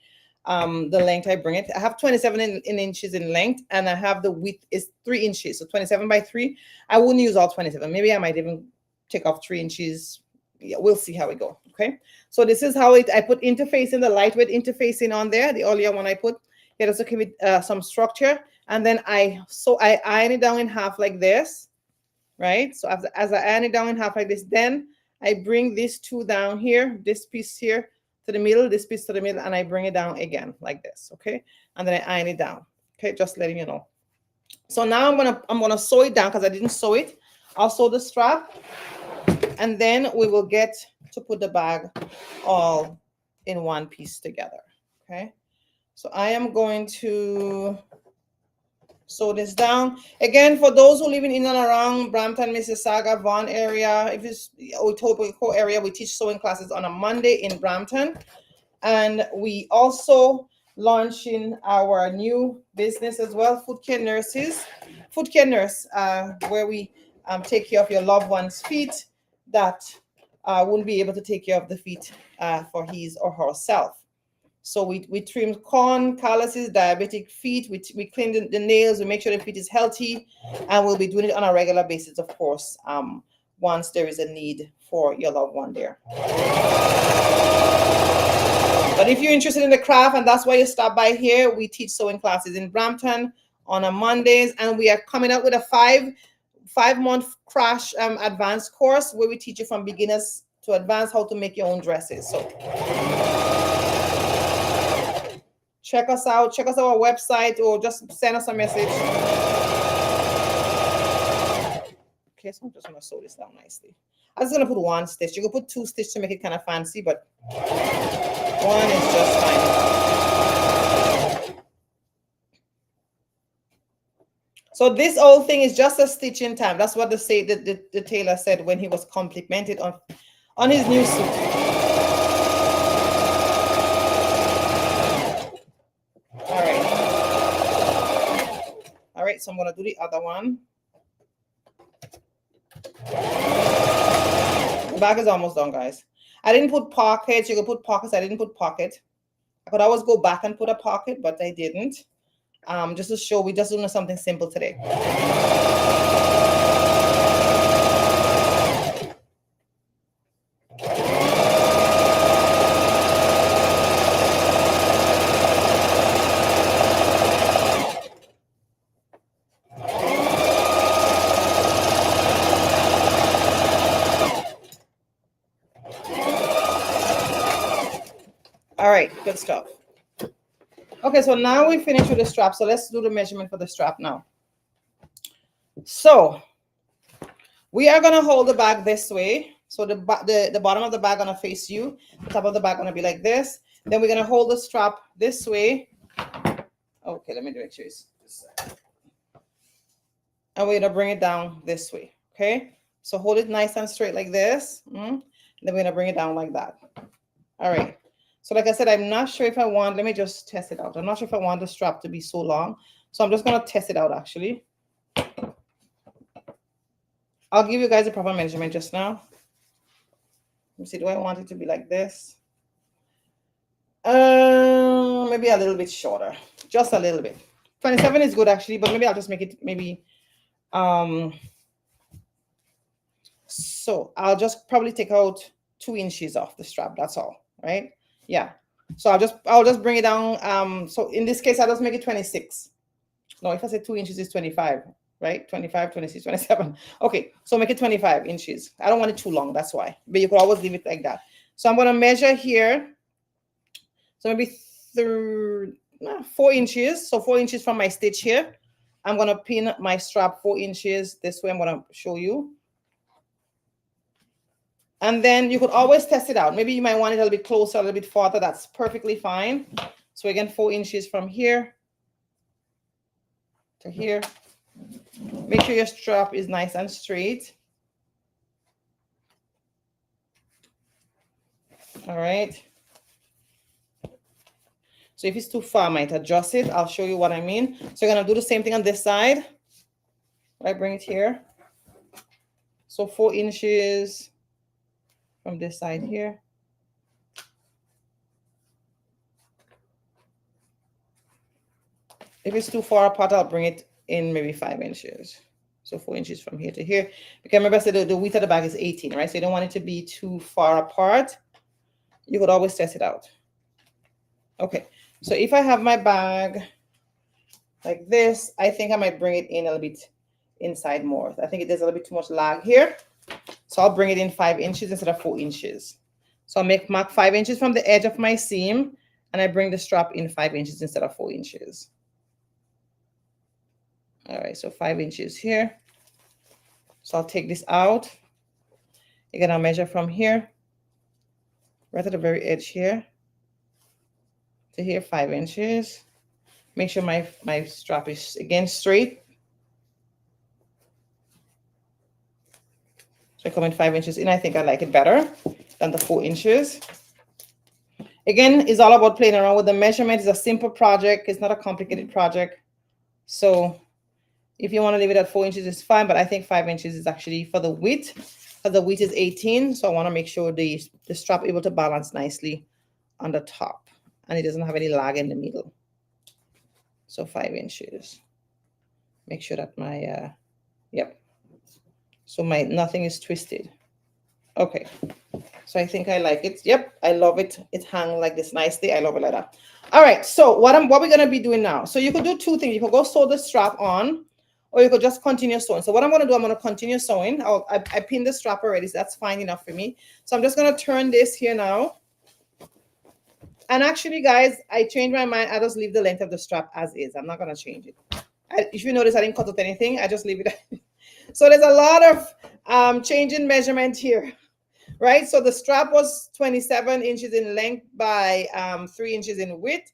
the length I bring it. I have 27 inches in length, and I have the width is 3 inches. So 27 by 3. I wouldn't use all 27. Maybe I might even take off 3 inches. Yeah, we'll see how we go. Okay. So this is how I put interfacing, the lightweight interfacing on there. The earlier one I put, it also give it some structure. And then I iron it down in half like this, right? So as I iron it down in half like this, then I bring these two down here, this piece here to the middle, this piece to the middle, and I bring it down again like this, okay? And then I iron it down, okay? Just letting you know. So now I'm gonna sew it down because I didn't sew it. I'll sew the strap, and then we will get to put the bag all in one piece together, okay? So I am going to sew this down. Again, for those who live in and around Brampton, Mississauga, Vaughan area, if it's Etobicoke area, we teach sewing classes on a Monday in Brampton. And we also launching our new business as well, Foot Care Nurses. Foot Care Nurse, where we take care of your loved one's feet that wouldn't be able to take care of the feet for his or herself. So we trim corn, calluses, diabetic feet. We clean the nails. We make sure the feet is healthy, and we'll be doing it on a regular basis, of course, once there is a need for your loved one there. But if you're interested in the craft and that's why you stop by here, we teach sewing classes in Brampton on a Mondays, and we are coming up with a five-month crash advanced course where we teach you from beginners to advanced how to make your own dresses. So check us out. Check us out our website or just send us a message. Okay, so I'm just gonna sew this down nicely. I'm just gonna put one stitch. You can put two stitches to make it kind of fancy, but one is just fine. So this whole thing is just a stitch in time. That's what the tailor said when he was complimented on his new suit. All right, so I'm gonna do the other one. The bag is almost done, guys. I didn't put pockets. You could put pockets. I didn't put pocket. I could always go back and put a pocket, but I didn't. Just to show, we just doing something simple today. All right, good stuff. Okay, so now we finished with the strap. So let's do the measurement for the strap now. So we are gonna hold the bag this way. So the bottom of the bag gonna face you. The top of the bag gonna be like this. Then we're gonna hold the strap this way. Okay, let me make sure it's this side. And we're gonna bring it down this way. Okay, so hold it nice and straight like this. Then we're gonna bring it down like that. All right. So like I said, I'm not sure if I want, let me just test it out. I'm not sure if I want the strap to be so long. So I'm just going to test it out actually. I'll give you guys a proper measurement just now. Let me see, do I want it to be like this? Maybe a little bit shorter, just a little bit. 27 is good actually, but maybe I'll just make it maybe, so I'll just probably take out 2 inches off the strap. That's all, right? Yeah. So I'll just bring it down. So in this case, I'll just make it 26. No, if I say 2 inches is 25, right? 25, 26, 27. Okay, so make it 25 inches. I don't want it too long, that's why. But you could always leave it like that. So I'm gonna measure here. So maybe 4 inches. So 4 inches from my stitch here. I'm gonna pin my strap 4 inches. This way I'm gonna show you. And then you could always test it out. Maybe you might want it a little bit closer, a little bit farther. That's perfectly fine. So again, 4 inches from here to here. Make sure your strap is nice and straight. All right. So if it's too far, I might adjust it. I'll show you what I mean. So you're gonna do the same thing on this side. Right, bring it here. So 4 inches from this side here. If it's too far apart, I'll bring it in maybe 5 inches. So 4 inches from here to here. Because remember I said the width of the bag is 18, right? So you don't want it to be too far apart. You could always test it out. Okay, so if I have my bag like this, I think I might bring it in a little bit inside more. I think there's a little bit too much lag here. So I'll bring it in 5 inches instead of 4 inches. So I'll mark 5 inches from the edge of my seam, and I bring the strap in 5 inches instead of 4 inches. All right, so 5 inches here. So I'll take this out. You're gonna measure from here, right at the very edge here to here, 5 inches. Make sure my strap is again straight. So I come in 5 inches in. I think I like it better than the 4 inches. Again, it's all about playing around with the measurement. It's a simple project. It's not a complicated project. So if you want to leave it at 4 inches, it's fine. But I think 5 inches is actually for the width. Because the width is 18. So I want to make sure the strap able to balance nicely on the top. And it doesn't have any lag in the middle. So 5 inches. Make sure that my, yep. So my nothing is twisted. Okay. So I think I like it. Yep, I love it. It hung like this nicely. I love it like that. All right. So what we're gonna be doing now? So you could do two things. You could go sew the strap on, or you could just continue sewing. So what I'm gonna do, I'm gonna continue sewing. I pinned the strap already, so that's fine enough for me. So I'm just gonna turn this here now. And actually, guys, I changed my mind. I just leave the length of the strap as is. I'm not gonna change it. If you notice, I didn't cut out anything. I just leave it. So there's a lot of change in measurement here. Right, so the strap was 27 inches in length by 3 inches in width.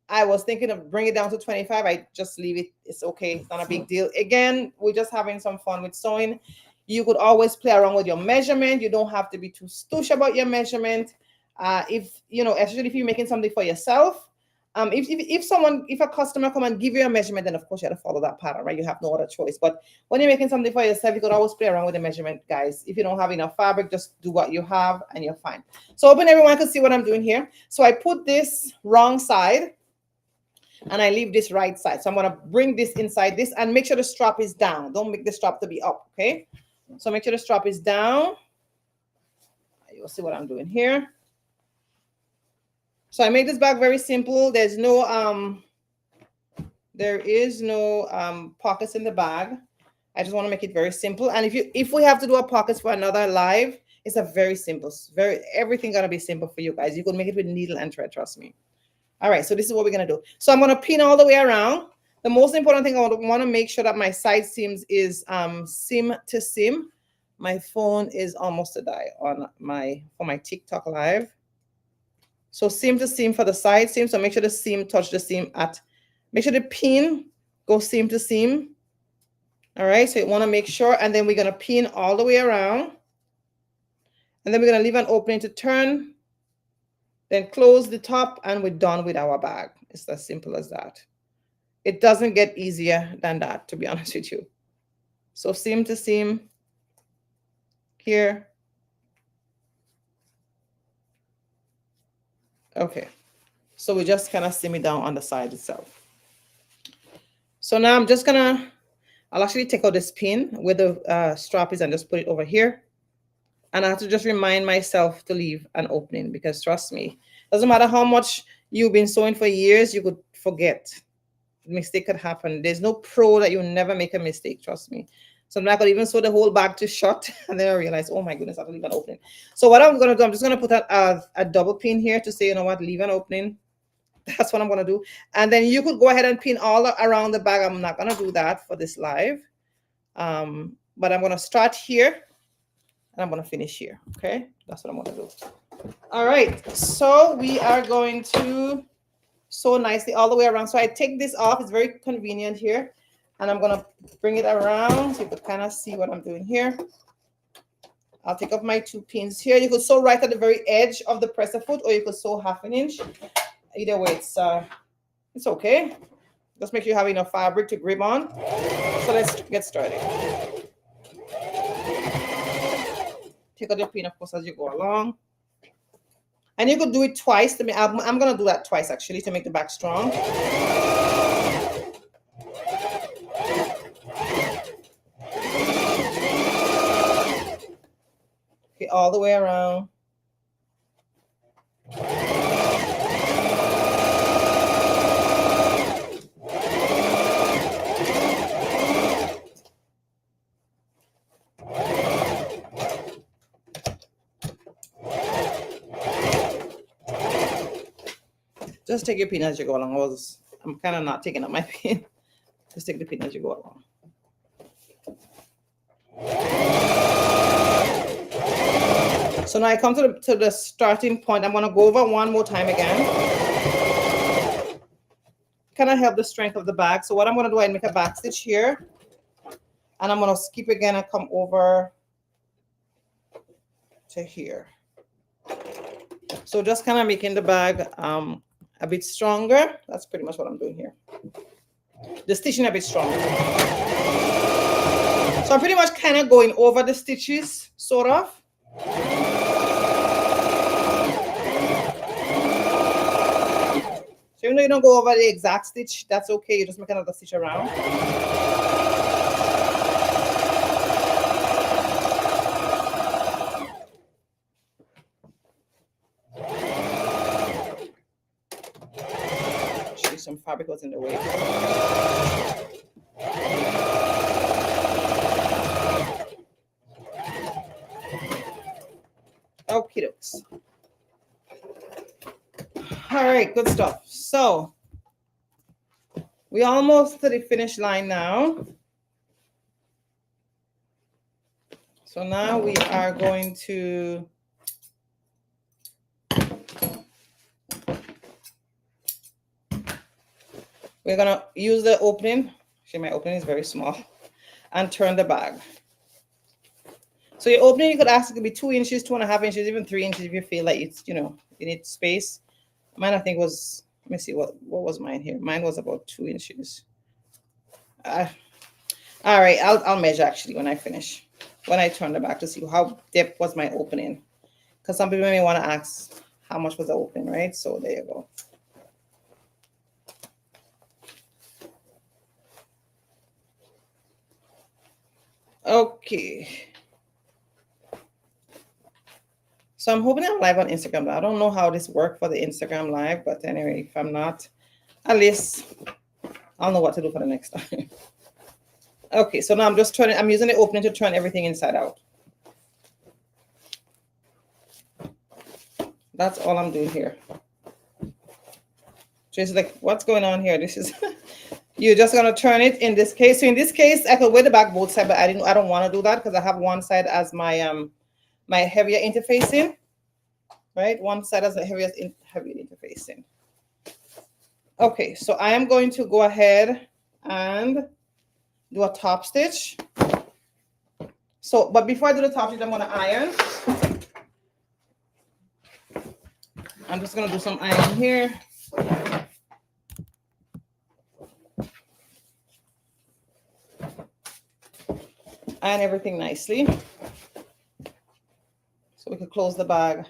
I was thinking of bringing it down to 25. I just leave it. It's okay. It's not a big deal. Again, we're just having some fun with sewing. You could always play around with your measurement. You don't have to be too stoosh about your measurement. If you know, especially if you're making something for yourself. If a customer come and give you a measurement, then of course you have to follow that pattern, right? You have no other choice. But when you're making something for yourself, you could always play around with the measurement, guys. If you don't have enough fabric, just do what you have and you're fine. So hoping everyone can see what I'm doing here. So I put this wrong side and I leave this right side. So I'm going to bring this inside this and make sure the strap is down. Don't make the strap to be up, okay? So make sure the strap is down. You'll see what I'm doing here. So I made this bag very simple. There is no pockets in the bag. I just want to make it very simple. And if we have to do a pockets for another live, it's a very simple, everything gonna be simple for you guys. You can make it with needle and thread, trust me. All right, so this is what we're gonna do. So I'm gonna pin all the way around. The most important thing, I want to make sure that my side seams is seam to seam. My phone is almost to die for my TikTok live. So seam to seam for the side seam. So make sure the seam touch the seam make sure the pin goes seam to seam. All right, so you want to make sure, and then we're going to pin all the way around. And then we're going to leave an opening to turn, then close the top, and we're done with our bag. It's as simple as that. It doesn't get easier than that, to be honest with you. So seam to seam here. Okay, so we just kind of seam it down on the side itself. So now I'll actually take out this pin where the strap is and just put it over here. And I have to just remind myself to leave an opening, because trust me, doesn't matter how much you've been sewing for years, you could forget. Mistake could happen. There's no pro that you'll never make a mistake, trust me. So I'm not going to even sew the whole bag to shut. And then I realized, oh my goodness, I have to leave an opening. So what I'm going to do, I'm just going to put a double pin here to say, you know what, leave an opening. That's what I'm going to do. And then you could go ahead and pin all around the bag. I'm not going to do that for this live. But I'm going to start here and I'm going to finish here. Okay, that's what I'm going to do. All right, so we are going to sew nicely all the way around. So I take this off. It's very convenient here. And I'm going to bring it around so you can kind of see what I'm doing here. I'll take off my 2 pins here. You could sew right at the very edge of the presser foot, or you could sew 1/2 inch. Either way, it's okay. Just make sure you have enough fabric to grip on. So let's get started. Take out the pin, of course, as you go along. And you could do it twice. I'm going to do that twice, actually, to make the back strong. Okay, all the way around. Just take your pin as you go along. I'm kind of not taking up my pin. Just take the pin as you go along. So now I come to the starting point. I'm going to go over one more time again. kind of help the strength of the bag. So what I'm going to do, I make a back stitch here, and I'm going to skip again and come over to here. So just kind of making the bag a bit stronger. That's pretty much what I'm doing here. The stitching a bit stronger. So I'm pretty much kind of going over the stitches, sort of. So even though you don't go over the exact stitch, that's okay. You just make another stitch around. Actually, some fabric was in the way. Okie dokes. All right, good stuff. So we almost to the finish line now. So now we are going to we're gonna use the opening. Actually, my opening is very small, and turn the bag. So your opening, you could ask, it could be 2 inches, 2.5 inches, even 3 inches if you feel like it's, you know, you need space. Mine, I think, was, let me see, what was mine here? Mine was about 2 inches. All right, I'll measure actually when I finish, when I turn the back, to see how deep was my opening. Because some people may want to ask how much was the opening, right? So there you go. Okay. So I'm hoping I'm live on Instagram. I don't know how this works for the Instagram live, but anyway, if I'm not, at least I'll know what to do for the next time. Okay, so now I'm just turning, I'm using the opening to turn everything inside out. That's all I'm doing here. Just like, what's going on here? This is, you're just gonna turn it in this case. So in this case, I could wear the back both sides, but I don't want to do that because I have one side as my my heavier interfacing, right? One side as the heavier interfacing. Okay, so I am going to go ahead and do a top stitch. So, but before I do the top stitch, I'm gonna iron. I'm just gonna do some iron here. Iron everything nicely. So we could close the bag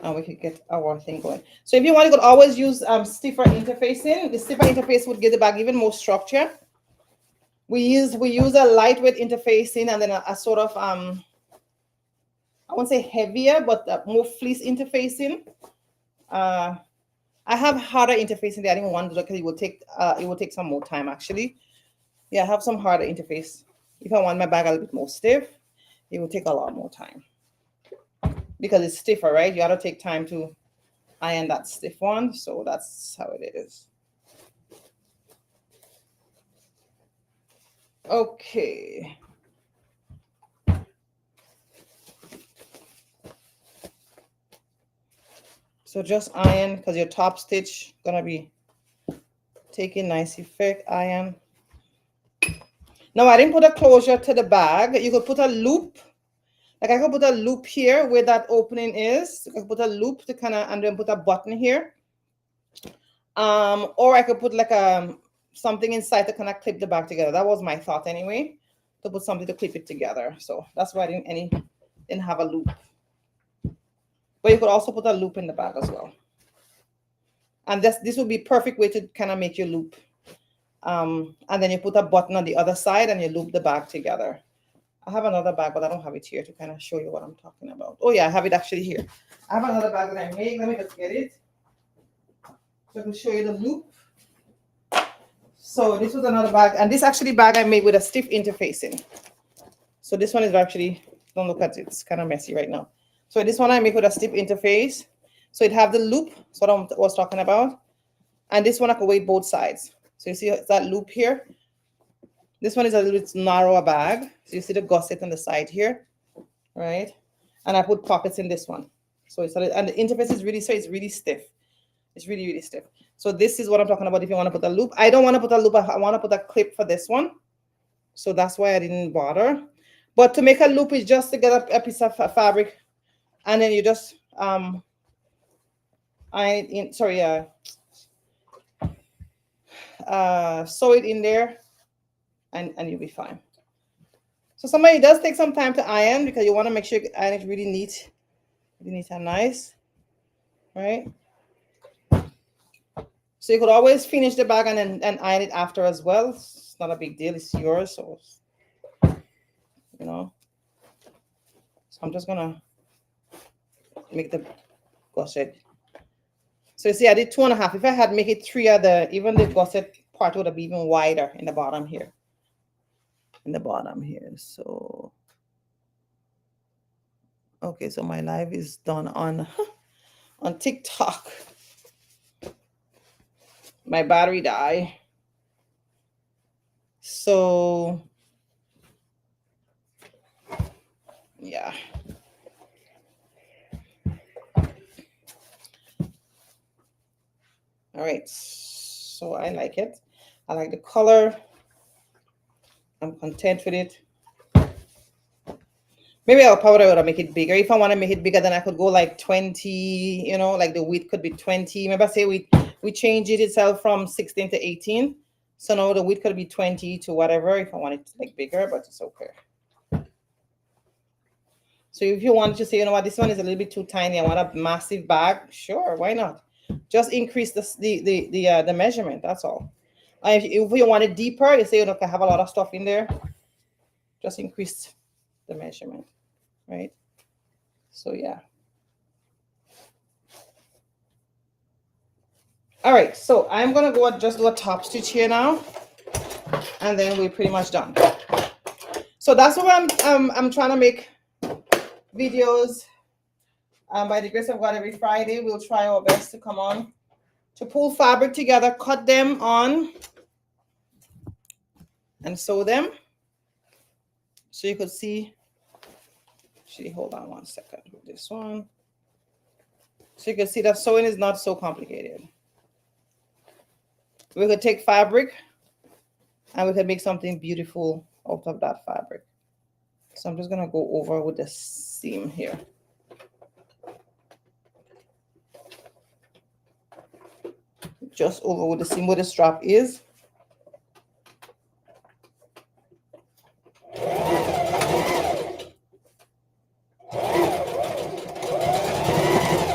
and we could get our thing going. So if you want, you could always use stiffer interfacing. The stiffer interface would give the bag even more structure. We use a lightweight interfacing and then a sort of I won't say heavier, but more fleece interfacing. I have harder interfacing that I didn't want to do because it will take some more time actually. Yeah, I have some harder interface. If I want my bag a little bit more stiff, it will take a lot more time. Because it's stiffer, right? You got to take time to iron that stiff one. So that's how it is. Okay. So just iron because your top stitch gonna be taking nice effect. Iron. Now I didn't put a closure to the bag. You could put a loop. Like I could put a loop here where that opening is. I could put a loop to kind of, and then put a button here. Or I could put like something inside to kind of clip the bag together. That was my thought anyway, to put something to clip it together. So that's why I didn't have a loop. But you could also put a loop in the bag as well. And this would be perfect way to kind of make your loop. And then you put a button on the other side and you loop the bag together. I have another bag, but I don't have it here to kind of show you what I'm talking about. Oh yeah, I have it actually here. I have another bag that I made. Let me just get it. So I can show you the loop. So this was another bag, and this actually bag I made with a stiff interfacing. So this one is actually, don't look at it, it's kind of messy right now. So this one I make with a stiff interface. So it have the loop, so what I was talking about. And this one I can weight both sides. So you see that loop here? This one is a little bit narrower bag. So you see the gusset on the side here, right? And I put pockets in this one. So it's and the interface is really, so it's really stiff. It's really, really stiff. So this is what I'm talking about if you want to put a loop. I don't want to put a loop. I want to put a clip for this one. So that's why I didn't bother. But to make a loop is just to get a piece of fabric, and then you just sew it in there, and you'll be fine. So somebody does take some time to iron because you want to make sure you iron it really neat and nice, right? So you could always finish the bag and iron it after as well. It's not a big deal. It's yours, so you know. So I'm just gonna make the gusset. So you see, I did 2.5. If I had make it 3 even the gusset part would have been even wider in the bottom here. So okay, so my live is done on TikTok. My battery died. So yeah. All right. So I like it. I like the color. I'm content with it. Maybe I'll powder it or make it bigger. If I want to make it bigger, then I could go like 20, you know, like the width could be 20. Maybe I say we change it itself from 16 to 18. So now the width could be 20 to whatever if I want it like bigger, but it's okay. So if you want to say, you know what, this one is a little bit too tiny, I want a massive bag, sure, why not? Just increase the measurement, that's all. If you want it deeper, you say, look, I have a lot of stuff in there, just increase the measurement, right? So yeah. All right, so I'm gonna go just do a top stitch here now, and then we're pretty much done. So that's what I'm trying to make videos. By the grace of God, every Friday we'll try our best to come on to pull fabric together, cut them on, and sew them. So you could see. Actually, hold on one second with this one. So you can see that sewing is not so complicated. We could take fabric and we could make something beautiful out of that fabric. So I'm just gonna go over with the seam here. Just over with the seam where the strap is.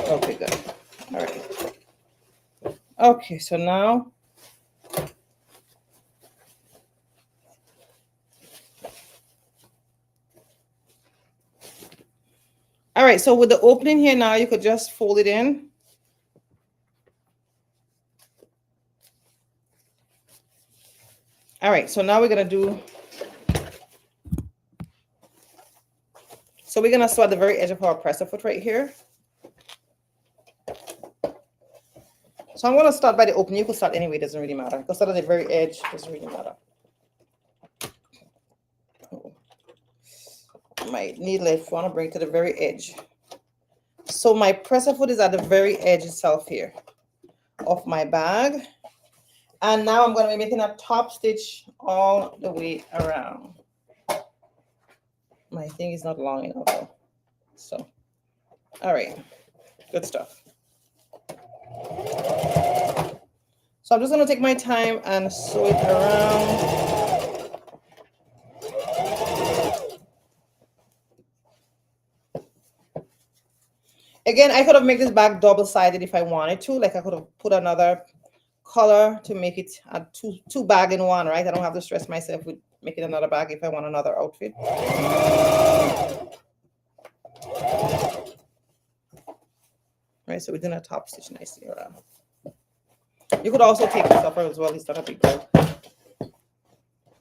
Okay, good. All right. Okay, so now all right, so with the opening here now, you could just fold it in. All right, so now we're gonna do, so we're gonna sew at the very edge of our presser foot right here. So I'm gonna start by the opening. You can start anyway, it doesn't really matter. You can start at the very edge, doesn't really matter. My needle, if you want to bring it to the very edge. So my presser foot is at the very edge itself here of my bag. And now I'm going to be making a top stitch all the way around. My thing is not long enough though. So, all right, good stuff. So I'm just going to take my time and sew it around. Again, I could have made this bag double-sided if I wanted to. Like I could have put another color to make it a two bag in one, right? I don't have to stress myself with making another bag if I want another outfit. Right, so we're doing a top stitch nicely around. You could also take this up as well. It's not a big deal.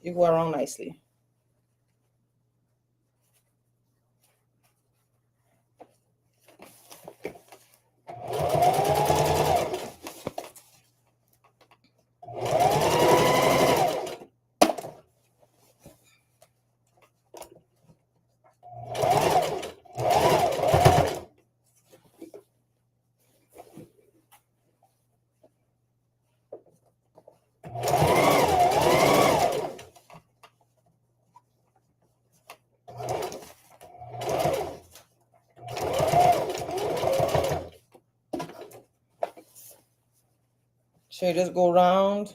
You go around nicely. So you just go around.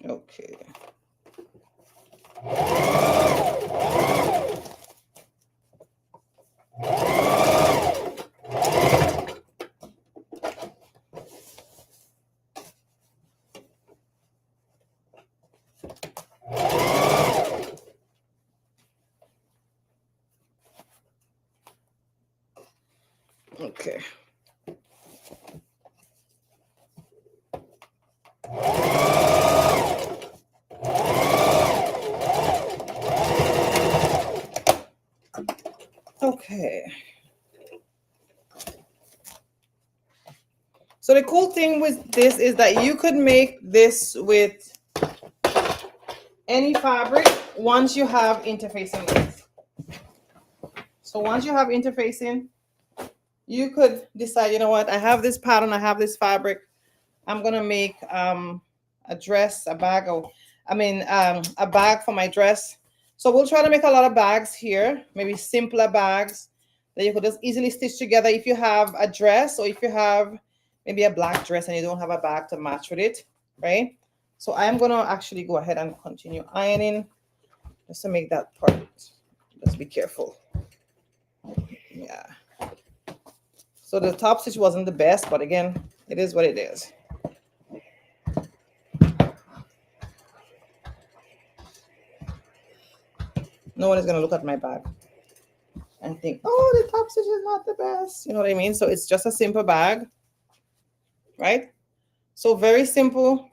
Okay. Okay. Okay. So the cool thing with this is that you could make this with any fabric once you have interfacing lines. So once you have interfacing, you could decide, you know what, I have this pattern, I have this fabric. I'm gonna make a dress, a bag, or a bag for my dress. So we'll try to make a lot of bags here, maybe simpler bags that you could just easily stitch together if you have a dress or if you have maybe a black dress and you don't have a bag to match with it, right? So I'm gonna actually go ahead and continue ironing just to make that part. Let's be careful. Yeah. So the top stitch wasn't the best, but again, it is what it is. No one is gonna look at my bag and think, oh, the top stitch is not the best. You know what I mean? So it's just a simple bag, right? So very simple,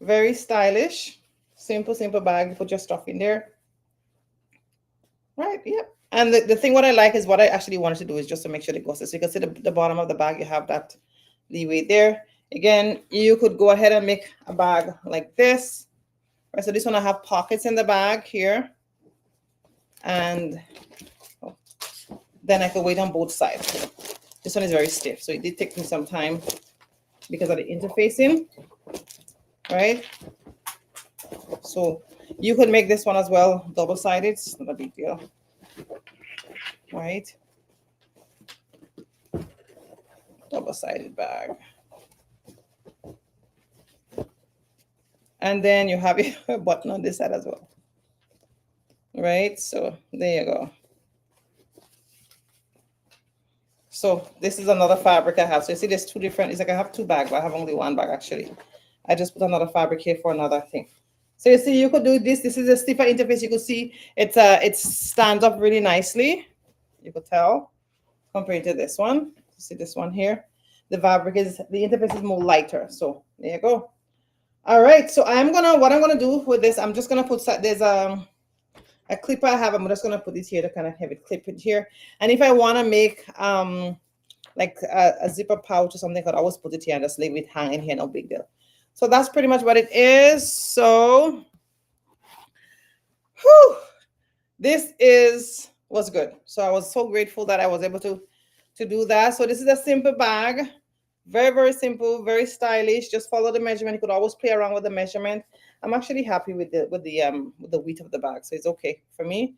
very stylish, simple bag. You put your stuff in there, right? Yep. And the thing what I like is what I actually wanted to do is just to make sure it goes. So you can see the bottom of the bag, you have that leeway there. Again, you could go ahead and make a bag like this. Right, so this one I have pockets in the bag here. And then I could wait on both sides. This one is very stiff, so it did take me some time because of the interfacing, right? So you could make this one as well double-sided. It's not a big deal, right? Double-sided bag. And then you have your button on this side as well, right? So there you go. So this is another fabric I have. So you see there's two different, it's like I have two bags, but I have only one bag actually. I just put another fabric here for another thing. So you see you could do this. This is a stiffer interface. You could see it stands up really nicely. You could tell compared to this one. You see this one here. The interface is more lighter. So there you go. All right. So what I'm gonna do with this, I'm just gonna put, there's a clip I have. I'm just gonna put this here to kind of have it clip it here. And if I want to make like a zipper pouch or something, I could always put it here and just leave it hanging here. No big deal. So that's pretty much what it is. So this was good. So I was so grateful that I was able to do that. So this is a simple bag. Very, very simple, very stylish. Just follow the measurement. You could always play around with the measurement. I'm actually happy with the weight of the bag, so it's okay for me.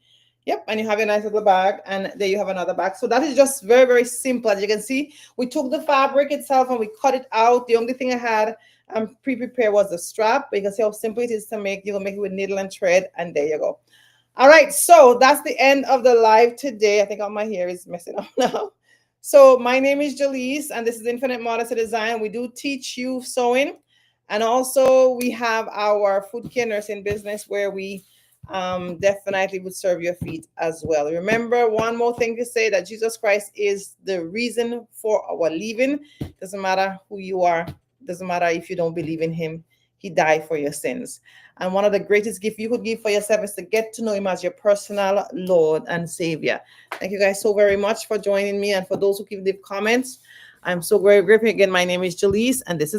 Yep, and you have a nice little bag, and there you have another bag. So that is just very, very simple. As you can see, we took the fabric itself and we cut it out. The only thing I had pre-prepared was the strap, because see how simple it is to make. You can make it with needle and thread, and there you go. All right, so that's the end of the live today. I think all my hair is messing up now. So my name is Gellis, and this is Infinite Modesty Design. We do teach you sewing. And also we have our food care nursing business where we definitely would serve your feet as well. Remember, one more thing to say, that Jesus Christ is the reason for our living. Doesn't matter who you are. Doesn't matter if you don't believe in him. He died for your sins. And one of the greatest gifts you could give for yourself is to get to know him as your personal Lord and Savior. Thank you guys so very much for joining me. And for those who keep leave comments, I'm so very grateful. Again, my name is Gellis, and this is